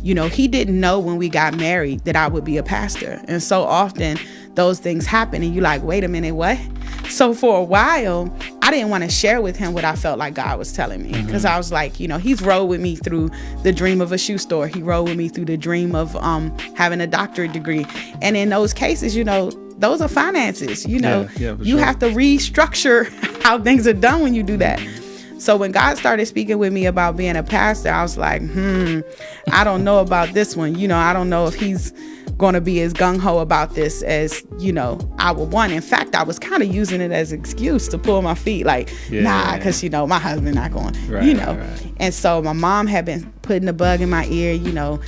[SPEAKER 2] you know, he didn't know when we got married that I would be a pastor. And so often those things happen and you're like, wait a minute, what? So for a while, I didn't want to share with him what I felt like God was telling me, because I was like, you know, he's rode with me through the dream of a shoe store. He rode with me through the dream of having a doctorate degree. And in those cases, you know, those are finances, you know, you have to restructure how things are done when you do that. So when God started speaking with me about being a pastor, I was like, I don't know about this one. You know, I don't know if he's going to be as gung-ho about this as, you know, I would want. In fact, I was kind of using it as an excuse to pull my feet, like, because, you know, my husband not going, you know. Right. And so my mom had been putting the bug in my ear, you know,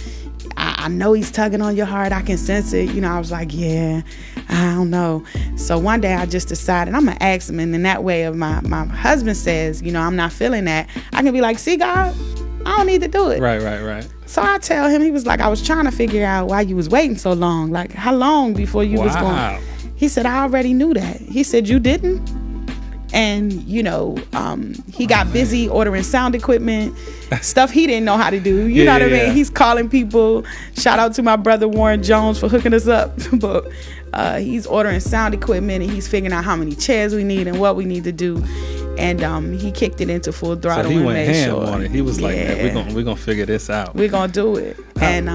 [SPEAKER 2] I know he's tugging on your heart. I can sense it. You know, I was like, yeah, I don't know. So one day I just decided I'm going to ask him. And in that way, if my husband says, you know, I'm not feeling that, I can be like, see, God, I don't need to do it.
[SPEAKER 1] Right.
[SPEAKER 2] So I tell him, he was like, I was trying to figure out why you was waiting so long. Like, how long before you was going? He said, I already knew that. He said, you didn't? And, you know, he got busy ordering sound equipment, stuff he didn't know how to do. You know what I mean? He's calling people. Shout out to my brother Warren Jones for hooking us up. But he's ordering sound equipment and he's figuring out how many chairs we need and what we need to do. And he kicked it into full throttle.
[SPEAKER 1] So he went ham
[SPEAKER 2] sure.
[SPEAKER 1] on it. He was like, man, we're gonna figure this out.
[SPEAKER 2] We're gonna do it. And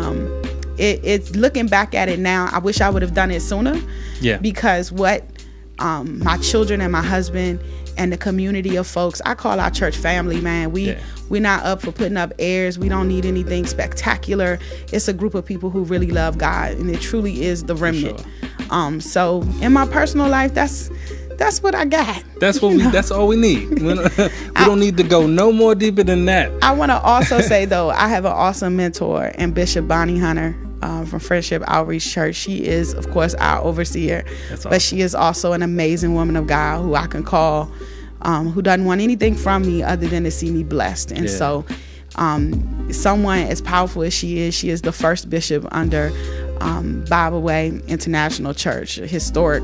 [SPEAKER 2] it's looking back at it now, I wish I would have done it sooner. Yeah. Because what my children and my husband and the community of folks, I call our church family, man. We're not up for putting up airs. We don't need anything spectacular. It's a group of people who really love God, and it truly is the remnant. Sure. So in my personal life, that's what I got.
[SPEAKER 1] That's what that's all we need. We don't need to go no more deeper than that.
[SPEAKER 2] I want to also say though, I have an awesome mentor in Bishop Bonnie Hunter from Friendship Outreach Church. She is, of course, our overseer, but she is also an amazing woman of God who I can call, who doesn't want anything from me other than to see me blessed. And so someone as powerful as she is the first bishop under Bible Way International Church, a historic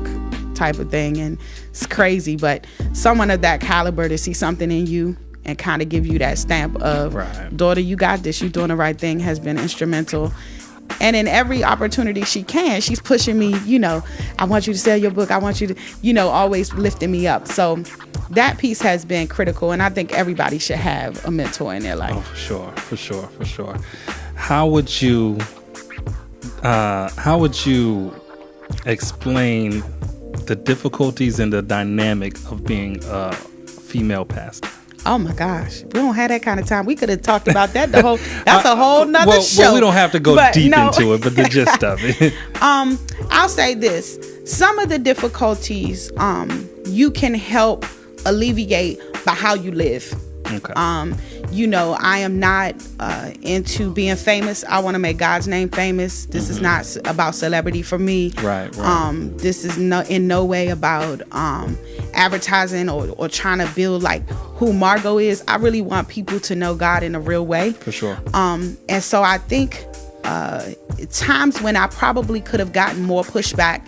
[SPEAKER 2] type of thing. And it's crazy, but someone of that caliber to see something in you and kind of give you that stamp of, daughter, you got this, you're doing the right thing, has been instrumental. And in every opportunity she can, she's pushing me, you know, I want you to sell your book. I want you to, you know, always lifting me up. So that piece has been critical. And I think everybody should have a mentor in their life.
[SPEAKER 1] Oh, for sure. How would you explain the difficulties and the dynamic of being a female pastor?
[SPEAKER 2] Oh my gosh, we don't have that kind of time. We could have talked about that that's a whole nother show.
[SPEAKER 1] Well, we don't have to go deep into it, but the gist of it.
[SPEAKER 2] I'll say this. Some of the difficulties you can help alleviate by how you live. Okay. You know, I am not into being famous. I want to make God's name famous. This is not about celebrity for me. Right. This is in no way about advertising or trying to build like who Margo is. I really want people to know God in a real way. For sure. And so I think times when I probably could have gotten more pushback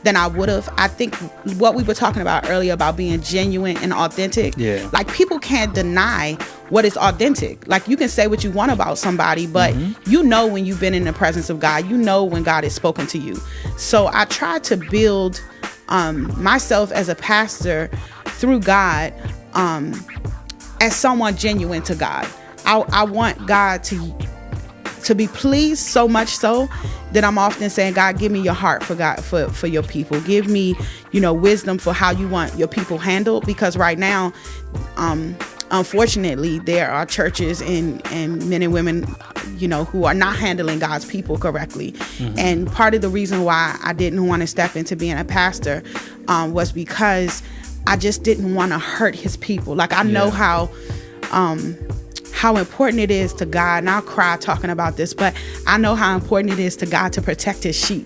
[SPEAKER 2] than I would have. I think what we were talking about earlier about being genuine and authentic. Yeah. Like people can't deny what is authentic. Like you can say what you want about somebody, but you know when you've been in the presence of God, you know when God has spoken to you. So I try to build myself as a pastor through God as someone genuine to God. I want God to be pleased so much so that I'm often saying, God, give me your heart for God, for your people. Give me, you know, wisdom for how you want your people handled. Because right now, unfortunately, there are churches and men and women, you know, who are not handling God's people correctly. And part of the reason why I didn't want to step into being a pastor was because I just didn't want to hurt his people. Like I know how how important it is to God, and I'll cry talking about this, but I know how important it is to God to protect his sheep.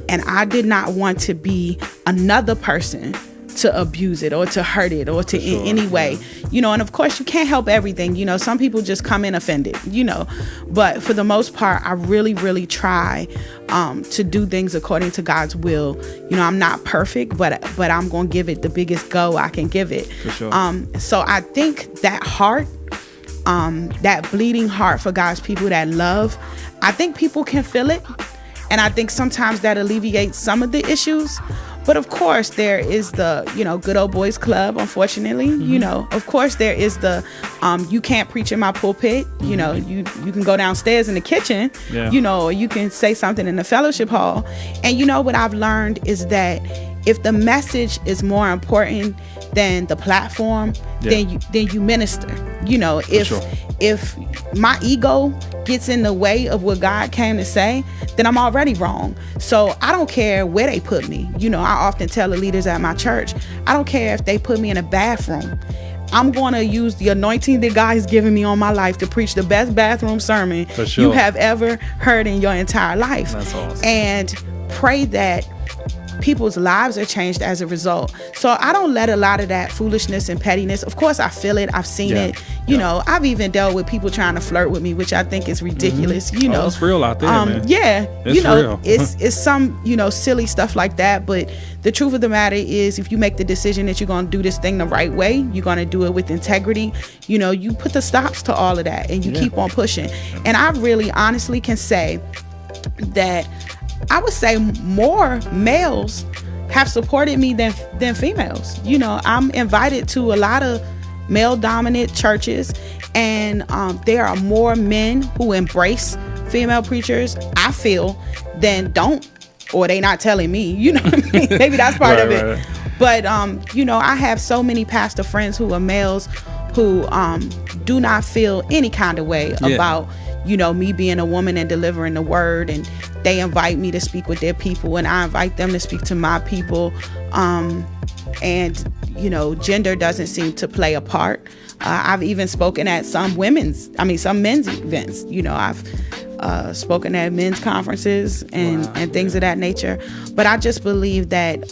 [SPEAKER 2] And I did not want to be another person to abuse it or to hurt it or to in any way, you know. And of course you can't help everything, you know. Some people just come in offended, you know, but for the most part I really try to do things according to God's will. You know, I'm not perfect, but I'm gonna give it the biggest go I can give it.
[SPEAKER 1] For sure.
[SPEAKER 2] So I think that heart, that bleeding heart for God's people, that love, I think people can feel it, and I think sometimes that alleviates some of the issues. But of course there is the, you know, good old boys club, unfortunately. You know, of course there is the you can't preach in my pulpit, you know, you can go downstairs in the kitchen, you know, or you can say something in the fellowship hall. And you know what I've learned is that if the message is more important than the platform, then you minister. You know, if my ego gets in the way of what God came to say, then I'm already wrong. So I don't care where they put me. You know, I often tell the leaders at my church, I don't care if they put me in a bathroom. I'm going to use the anointing that God has given me on my life to preach the best bathroom sermon you have ever heard in your entire life.
[SPEAKER 1] That's awesome.
[SPEAKER 2] And pray that people's lives are changed as a result. So I don't let a lot of that foolishness and pettiness. Of course I feel it, I've seen it. You know, I've even dealt with people trying to flirt with me, which I think is ridiculous. You know,
[SPEAKER 1] it's real out there, man.
[SPEAKER 2] Yeah,
[SPEAKER 1] it's
[SPEAKER 2] you know,
[SPEAKER 1] real.
[SPEAKER 2] it's some, you know, silly stuff like that. But the truth of the matter is, if you make the decision that you're going to do this thing the right way, you're going to do it with integrity. You know, you put the stops to all of that, and you keep on pushing. And I really honestly can say that I would say more males have supported me than females. You know, I'm invited to a lot of male dominant churches, and there are more men who embrace female preachers, I feel, than don't, or they not telling me, you know what I mean? Maybe that's part of it. Right. But you know, I have so many pastor friends who are males who do not feel any kind of way about, you know, me being a woman and delivering the word, and they invite me to speak with their people, and I invite them to speak to my people. And you know, gender doesn't seem to play a part. I've even spoken at some men's events. You know, I've spoken at men's conferences and things of that nature. But I just believe that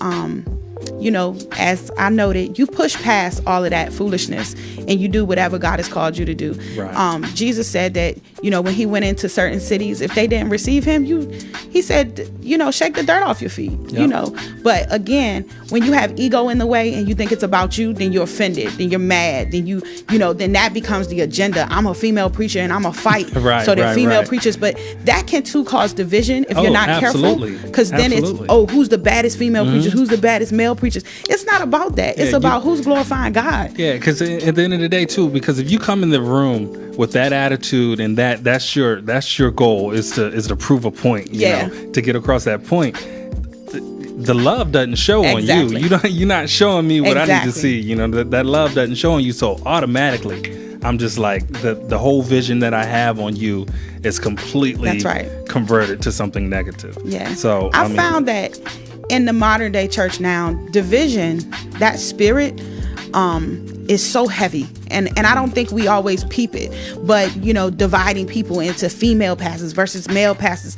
[SPEAKER 2] you know, as I noted, you push past all of that foolishness and you do whatever God has called you to do. Right. Jesus said that, you know, when he went into certain cities, if they didn't receive him, he said, you know, shake the dirt off your feet, you know. But again, when you have ego in the way and you think it's about you, then you're offended, then you're mad, then you know, then that becomes the agenda. I'm a female preacher and I'm a fight. So they're female preachers. But that can too cause division if you're not careful. Because then it's, who's the baddest female preachers? Who's the baddest male preachers? It's not about that. It's about who's glorifying God. Yeah,
[SPEAKER 1] because at the end of the day too, because if you come in the room with that attitude and that's your goal is to prove a point, you know, to get across that point, the love doesn't show on you. You're not showing me what I need to see. You know, that love doesn't show on you. So automatically, I'm just like the whole vision that I have on you is completely converted to something negative. Yeah. So
[SPEAKER 2] I found that in the modern day church now, division, that spirit, is so heavy. And I don't think we always peep it. But, you know, dividing people into female pastors versus male pastors.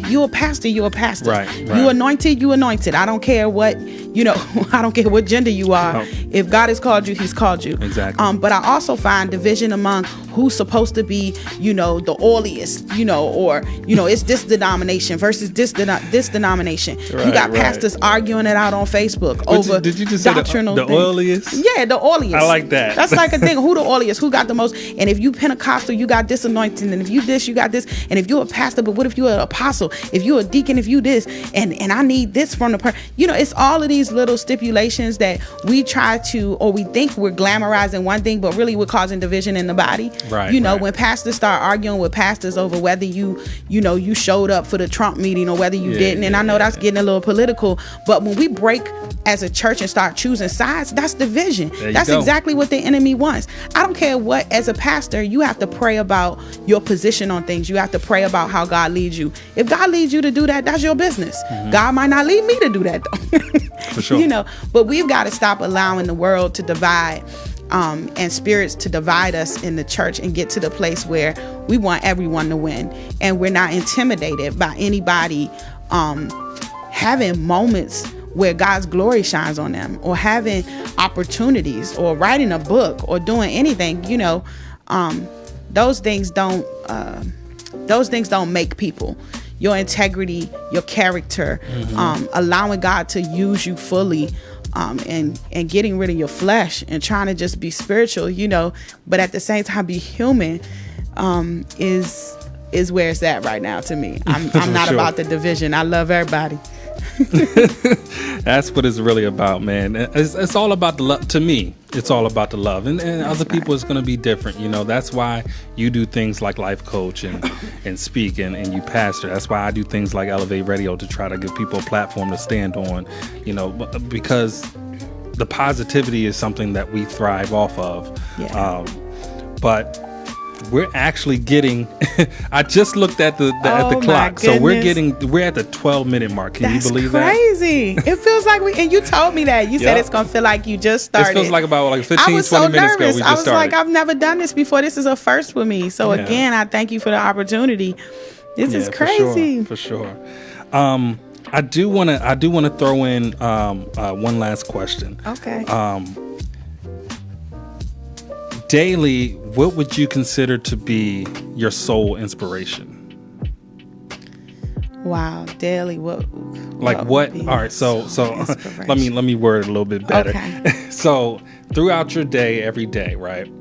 [SPEAKER 2] You're a pastor. Right. You anointed. I don't care what, you know, I don't care what gender you are. No. If God has called you, he's called you.
[SPEAKER 1] Exactly.
[SPEAKER 2] But I also find division among who's supposed to be, you know, the oiliest, you know, or, you know, it's this denomination versus this denomination. Right, you got pastors arguing it out on Facebook over
[SPEAKER 1] did you just
[SPEAKER 2] doctrinal
[SPEAKER 1] say the oiliest?
[SPEAKER 2] Yeah, the oiliest.
[SPEAKER 1] I like that.
[SPEAKER 2] That's like a thing. Who the oiliest? Who got the most? And if you Pentecostal, you got this anointing. And if you this, you got this. And if you're a pastor, but what if you're an apostle? If you're a deacon, if you this, and I need this from the person. You know, it's all of these little stipulations that we try to, or we think we're glamorizing one thing, but really we're causing division in the body.
[SPEAKER 1] Right.
[SPEAKER 2] You know, when pastors start arguing with pastors over whether you showed up for the Trump meeting or whether you didn't. And I know that's getting a little political, but when we break as a church and start choosing sides, that's division. That's exactly what the enemy wants. I don't care what, as a pastor, you have to pray about your position on things. You have to pray about how God leads you. If God leads you to do that, that's your business. God might not lead me to do that though.
[SPEAKER 1] For sure.
[SPEAKER 2] You know, but we've got to stop allowing the world to divide and spirits to divide us in the church and get to the place where we want everyone to win, and we're not intimidated by anybody having moments where God's glory shines on them, or having opportunities, or writing a book, or doing anything. Those things don't make people. Your integrity, your character, allowing God to use you fully, and getting rid of your flesh and trying to just be spiritual, but at the same time be human, is where it's at right now to me. I'm not about the division. I love everybody.
[SPEAKER 1] That's what it's really about, man. It's all about the love. To me, it's all about the love, and other people it's going to be different. That's why you do things like life coach and speak and you pastor. That's why I do things like Elev8 Radio, to try to give people a platform to stand on, because the positivity is something that we thrive off of. Yeah. But we're actually getting I just looked at the clock, so we're at the 12-minute mark. Can you believe that?
[SPEAKER 2] That's crazy. It feels like and you told me that. You said it's gonna feel like you just started.
[SPEAKER 1] It feels like about 15-20 minutes ago we just started.
[SPEAKER 2] I was like, I've never done this before. This is a first for me. So again, I thank you for the opportunity. This is crazy.
[SPEAKER 1] For sure. I do want to throw in one last question.
[SPEAKER 2] Okay.
[SPEAKER 1] Daily, what would you consider to be your sole inspiration?
[SPEAKER 2] Wow, daily, what?
[SPEAKER 1] All right, so let me word it a little bit better. Okay. So throughout your day, every day, right?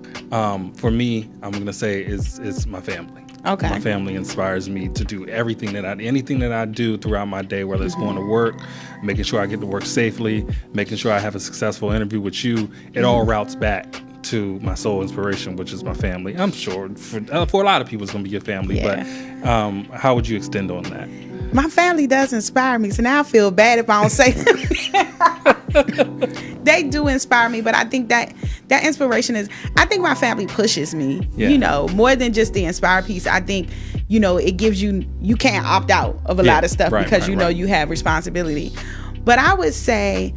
[SPEAKER 1] For me, I'm gonna say is my family.
[SPEAKER 2] Okay.
[SPEAKER 1] My family inspires me to do anything that I do throughout my day, whether it's going to work, making sure I get to work safely, making sure I have a successful interview with you. It all routes back to my sole inspiration, which is my family. I'm sure for a lot of people it's going to be your family, but how would you extend on that?
[SPEAKER 2] My family does inspire me, so now I feel bad if I don't say they do inspire me, but I think that inspiration is, I think my family pushes me, more than just the inspire piece. I think, it gives you can't opt out of a lot of stuff because you have responsibility. But I would say,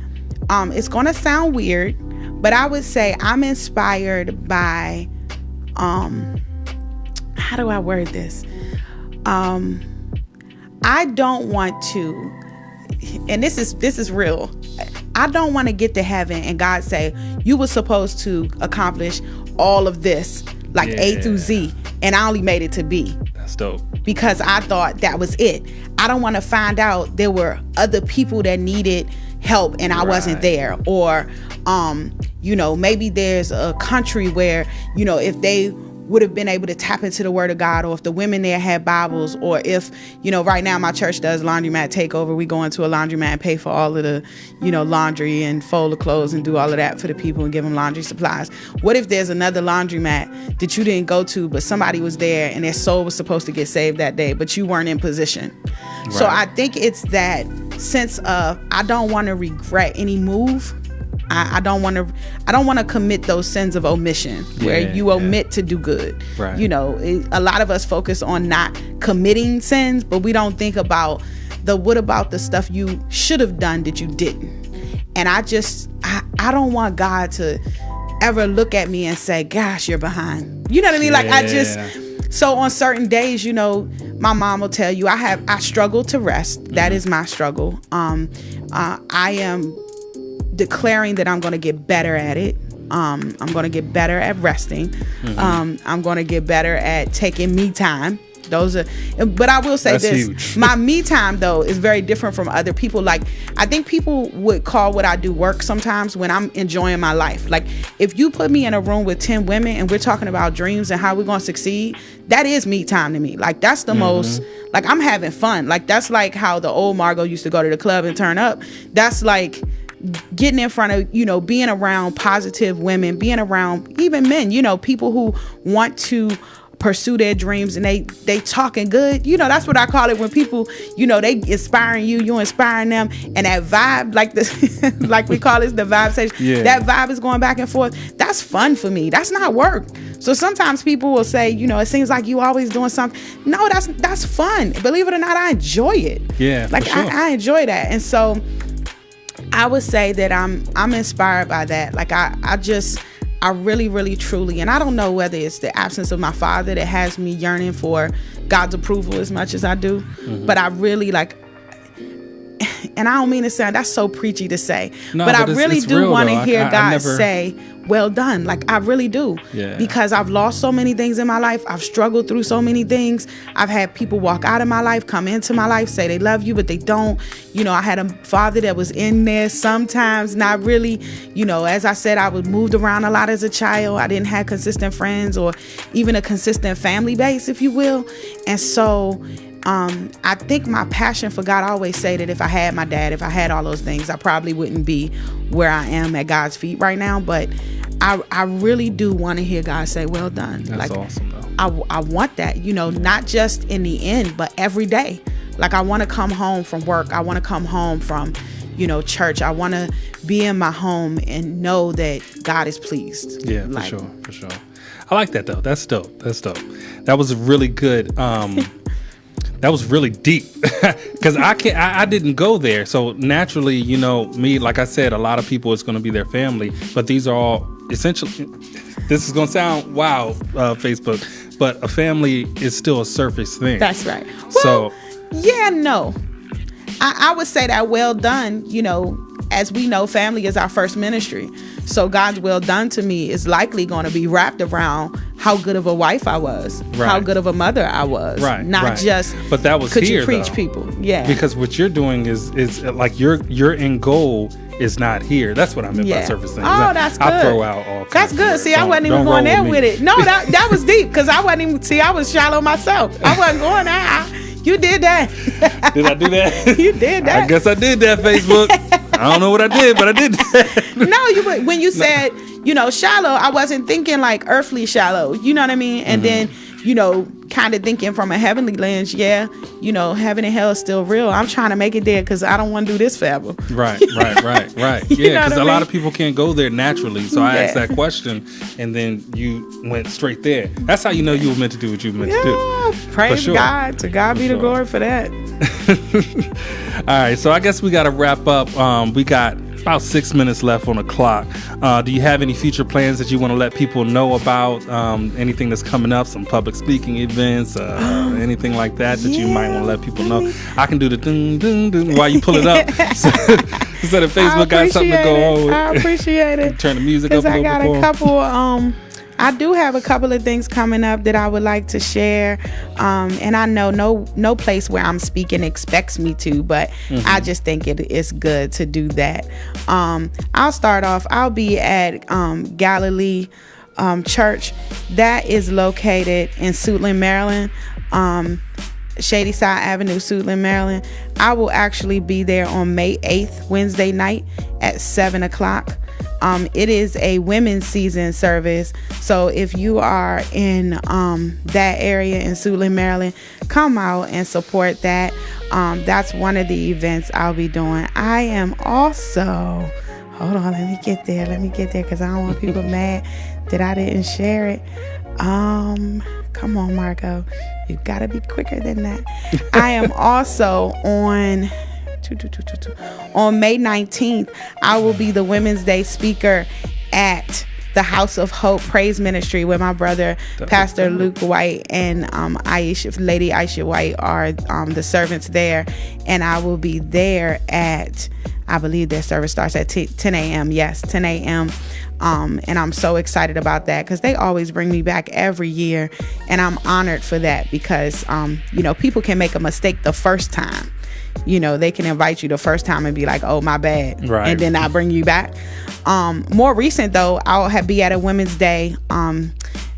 [SPEAKER 2] it's going to sound weird, but I would say I'm inspired by, how do I word this? I don't want to, and this is real. I don't want to get to heaven and God say, you were supposed to accomplish all of this, like A through Z, and I only made it to B.
[SPEAKER 1] That's dope.
[SPEAKER 2] Because I thought that was it. I don't want to find out there were other people that needed help and I wasn't there. Or, maybe there's a country where, if they would have been able to tap into the word of God, or if the women there had Bibles, or if, right now my church does laundromat takeover. We go into a laundromat and pay for all of the, laundry and fold the clothes and do all of that for the people and give them laundry supplies. What if there's another laundromat that you didn't go to, but somebody was there and their soul was supposed to get saved that day, but you weren't in position? Right. So I think it's that sense of, I don't want to regret any move. I don't want to commit those sins of omission where you omit to do good. Right. A lot of us focus on not committing sins, but we don't think about what about the stuff you should have done that you didn't. And I don't want God to ever look at me and say, gosh, you're behind. You know what I mean? Like so on certain days, my mom will tell you, I struggle to rest. That is my struggle. I am declaring that I'm going to get better at it. I'm going to get better at resting. I'm going to get better at taking me time. But I will say this, huge. My me time though is very different from other people. Like, I think people would call what I do work sometimes when I'm enjoying my life. Like, if you put me in a room with 10 women and we're talking about dreams and how we're going to succeed, that is me time to me. Like, that's the most, like, I'm having fun. Like, that's like how the old Margo used to go to the club and turn up. That's like getting in front of, being around positive women, being around even men, people who want to pursue their dreams and they talking good. That's what I call it, when people, they inspiring you inspiring them, and that vibe, like this, like we call it the vibe station. Yeah. That vibe is going back and forth. That's fun for me. That's not work. So sometimes people will say, it seems like you always doing something. No, that's fun. Believe it or not, I enjoy it.
[SPEAKER 1] Yeah,
[SPEAKER 2] like sure. I enjoy that. And so I would say that I'm inspired by that. Like, I really, really, truly, and I don't know whether it's the absence of my father that has me yearning for God's approval as much as I do, but I really like, and I don't mean to sound, that's so preachy to say, but I really do want to hear God say, well done. Like, I really do.
[SPEAKER 1] Yeah.
[SPEAKER 2] Because I've lost so many things in my life. I've struggled through so many things. I've had people walk out of my life, come into my life, say they love you, but they don't. You know, I had a father that was in there sometimes, not really. You know, as I said, I was moved around a lot as a child. I didn't have consistent friends or even a consistent family base, if you will. And so I think my passion for God, I always say that if I had my dad, if I had all those things, I probably wouldn't be where I am at God's feet right now. But I really do want to hear God say, well done.
[SPEAKER 1] That's
[SPEAKER 2] like,
[SPEAKER 1] awesome, though.
[SPEAKER 2] I want that, you know, not just in the end, but every day. Like, I want to come home from work. I want to come home from, you know, church. I want to be in my home and know that God is pleased.
[SPEAKER 1] Yeah, like, for sure. I like that, though. That's dope. That was really good. That was really deep because I didn't go there. So naturally, you know, me, like I said, a lot of people, it's going to be their family, but these are all essentially, this is going to sound wow, Facebook, but a family is still a surface thing.
[SPEAKER 2] That's right. Well, no, I would say that well done, you know, as we know, family is our first ministry. So God's well done to me is likely going to be wrapped around how good of a wife I was, how good of a mother I was, not just. But that was could here, you preach though. People, yeah.
[SPEAKER 1] Because what you're doing is like your end goal is not here. That's what I meant by surface things.
[SPEAKER 2] Oh, that's good.
[SPEAKER 1] I throw out all.
[SPEAKER 2] That's good. See, I wasn't even going there with it. No, that was deep because I wasn't even. See, I was shallow myself. I wasn't going there. You did that.
[SPEAKER 1] Did I do that?
[SPEAKER 2] You did that.
[SPEAKER 1] I guess I did that, Facebook. I don't know what I did, but I did that.
[SPEAKER 2] No, when you said, you know, shallow, I wasn't thinking like earthly shallow. You know what I mean? And then, you know, kind of thinking from a heavenly lens, yeah, you know, heaven and hell is still real. I'm trying to make it there because I don't want to do this forever.
[SPEAKER 1] Right. Yeah, because a lot of people can't go there naturally. So I asked that question, and then you went straight there. That's how you know you were meant to do what you were meant to do.
[SPEAKER 2] Praise God. To God be the glory for that.
[SPEAKER 1] All right, so I guess we got to wrap up. We got about 6 minutes left on the clock. Do you have any future plans that you want to let people know about? Anything that's coming up, some public speaking events, anything like that you might want to let people know? I can do the ding, ding, ding while you pull it up. So that Facebook got something to go on with.
[SPEAKER 2] I appreciate it.
[SPEAKER 1] Turn the music up a little bit.
[SPEAKER 2] Because I got a couple... I do have a couple of things coming up that I would like to share. And I know no place where I'm speaking expects me to, but I just think it is good to do that. I'll start off. I'll be at Galilee Church. That is located in Suitland, Maryland. Shady Side Avenue, Suitland, Maryland. I will actually be there on May 8th, Wednesday night at 7 o'clock. It is a women's season service. So if you are in that area in Suitland, Maryland, come out and support that. That's one of the events I'll be doing. I am also, hold on, let me get there because I don't want people mad that I didn't share it. Come on, Margo. You gotta be quicker than that. I am also on May 19th, I will be the Women's Day speaker at the House of Hope Praise Ministry with my brother, Pastor Luke White, and Lady Aisha White are the servants there. And I will be there at, I believe their service starts at 10 a.m. Yes, 10 a.m. And I'm so excited about that because they always bring me back every year. And I'm honored for that because, you know, people can make a mistake the first time. You know, they can invite you the first time and be like, oh, my bad. Right. And then I bring you back. More recent, though, I'll be at a Women's Day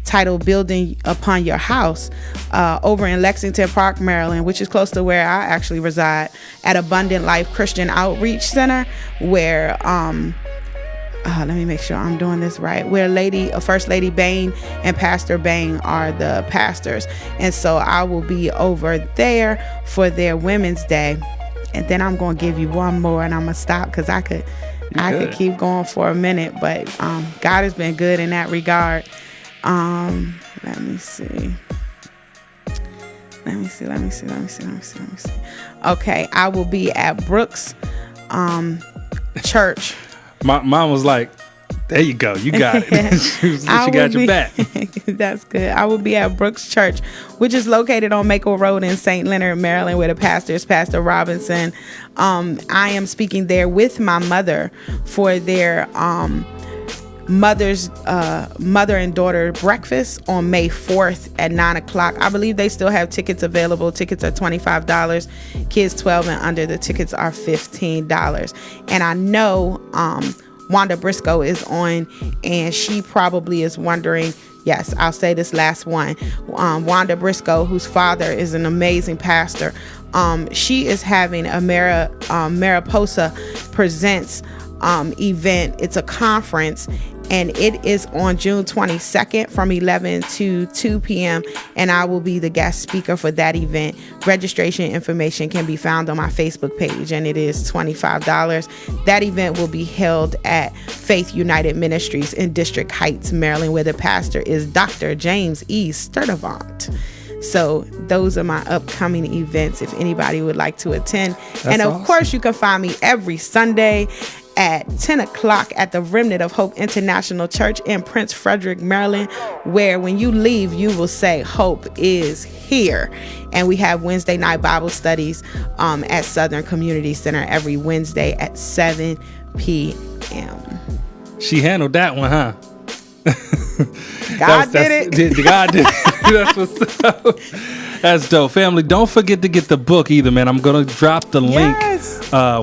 [SPEAKER 2] titled Building Upon Your House over in Lexington Park, Maryland, which is close to where I actually reside, at Abundant Life Christian Outreach Center, where let me make sure I'm doing this right, where First Lady Bain and Pastor Bain are the pastors. And so I will be over there for their Women's Day. And then I'm going to give you one more and I'm going to stop because I could keep going for a minute, but God has been good in that regard. Let me see. Okay, I will be at Brooks Church.
[SPEAKER 1] My mom was like, There you go. You got it. she got your back.
[SPEAKER 2] That's good. I will be at Brooks Church, which is located on Maple Road in St. Leonard, Maryland, where the pastor is Pastor Robinson. I am speaking there with my mother for their mother and daughter breakfast on May 4th at 9:00. I believe they still have tickets available. Tickets are $25. Kids 12 and under, the tickets are $15. And I know Wanda Briscoe is on, and she probably is wondering, yes, I'll say this last one. Wanda Briscoe, whose father is an amazing pastor, she is having a Mariposa Presents event. It's a conference, and it is on June 22nd from 11 to 2 p.m. and I will be the guest speaker for that event. Registration information can be found on my Facebook page, and it is $25. That event will be held at Faith United Ministries in District Heights, Maryland, where the pastor is Dr. James E. Sturtevant. So those are my upcoming events if anybody would like to attend. And of
[SPEAKER 1] awesome.
[SPEAKER 2] course, you can find me every Sunday at 10 o'clock at the Remnant of Hope International Church in Prince Frederick, Maryland, where when you leave, you will say, Hope is here. And we have Wednesday night Bible studies at Southern Community Center every Wednesday at 7 p.m.
[SPEAKER 1] She handled that one, huh?
[SPEAKER 2] God did it.
[SPEAKER 1] God did it. That's what's up. That's dope. Family, don't forget to get the book either, man. I'm going to drop the link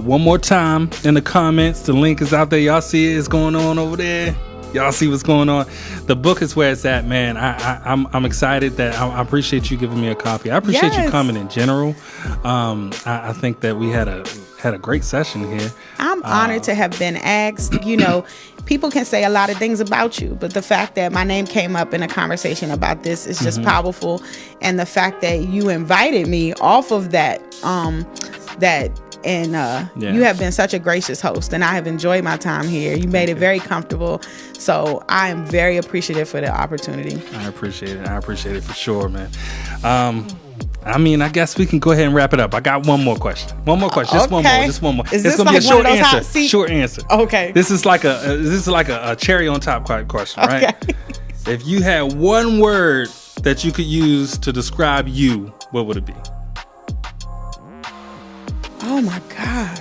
[SPEAKER 1] one more time in the comments. The link is out there. Y'all see it. It's going on over there. Y'all see what's going on. The book is where it's at, man. I'm excited that I appreciate you giving me a copy. I appreciate you coming in general. I think that we had a great session here.
[SPEAKER 2] I'm honored to have been asked. You know, people can say a lot of things about you, but the fact that my name came up in a conversation about this is just powerful. And the fact that you invited me off of that, you have been such a gracious host, and I have enjoyed my time here. You made it very comfortable. So I am very appreciative for the opportunity.
[SPEAKER 1] I appreciate it. I appreciate it for sure, man. I mean, I guess we can go ahead and wrap it up. I got one more question. Just one more.
[SPEAKER 2] Is
[SPEAKER 1] it's
[SPEAKER 2] this
[SPEAKER 1] gonna be a
[SPEAKER 2] like
[SPEAKER 1] short
[SPEAKER 2] one of those hot
[SPEAKER 1] answer.
[SPEAKER 2] seats?
[SPEAKER 1] Short answer.
[SPEAKER 2] Okay.
[SPEAKER 1] This is like a cherry on top question, right?
[SPEAKER 2] Okay.
[SPEAKER 1] If you had one word that you could use to describe you, what would it be?
[SPEAKER 2] Oh my gosh.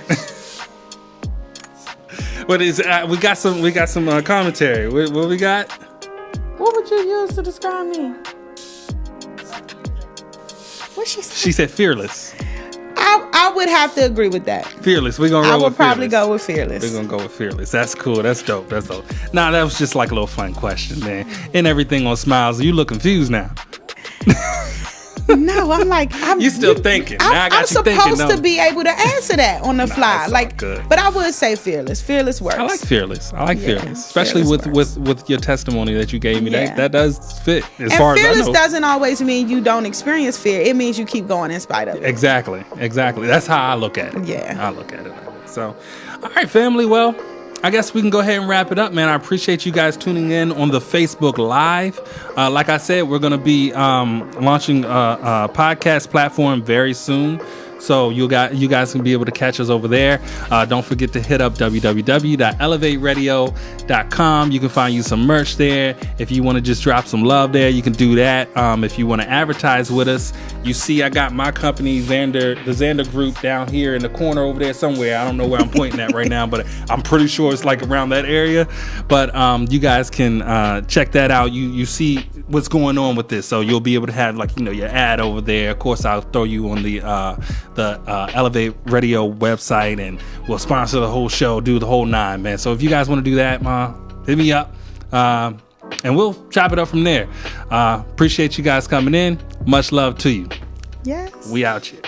[SPEAKER 1] What is? We got some commentary. What we got?
[SPEAKER 2] What would you use to describe me? What she said?
[SPEAKER 1] She said fearless.
[SPEAKER 2] I would have to agree with that.
[SPEAKER 1] Fearless. We're gonna roll with
[SPEAKER 2] I would probably
[SPEAKER 1] fearless.
[SPEAKER 2] go with fearless.
[SPEAKER 1] We're gonna go with fearless. That's cool. That's dope. Nah, that was just like a little fun question, man. And everything on smiles. You look confused now.
[SPEAKER 2] No, I'm like,
[SPEAKER 1] you still thinking. Now I got
[SPEAKER 2] I'm
[SPEAKER 1] you
[SPEAKER 2] supposed
[SPEAKER 1] thinking,
[SPEAKER 2] to be able to answer that on the fly.
[SPEAKER 1] Like, good.
[SPEAKER 2] But I would say fearless. Fearless works.
[SPEAKER 1] I like fearless. Especially
[SPEAKER 2] fearless
[SPEAKER 1] with your testimony that you gave me.
[SPEAKER 2] Yeah.
[SPEAKER 1] That does fit as
[SPEAKER 2] and
[SPEAKER 1] far as I know.
[SPEAKER 2] fearless doesn't always mean you don't experience fear. It means you keep going in spite of it.
[SPEAKER 1] Exactly. That's how I look at it.
[SPEAKER 2] Yeah.
[SPEAKER 1] I look at it. So, all right, family. Well, I guess we can go ahead and wrap it up, man. I appreciate you guys tuning in on the Facebook Live. Like I said, we're going to be launching a podcast platform very soon. So you guys can be able to catch us over there. Don't forget to hit up www.elev8radio.com. You can find you some merch there. If you want to just drop some love there, you can do that. If you want to advertise with us, you see I got my company, the Xander Group, down here in the corner over there somewhere. I don't know where I'm pointing at right now, but I'm pretty sure it's like around that area. But you guys can check that out. You see what's going on with this. So you'll be able to have your ad over there. Of course, I'll throw you on the Elev8 Radio website, and we'll sponsor the whole show, do the whole 9, man. So if you guys want to do that, hit me up, and we'll chop it up from there. Appreciate you guys coming in. Much love to you.
[SPEAKER 2] Yes.
[SPEAKER 1] We out here.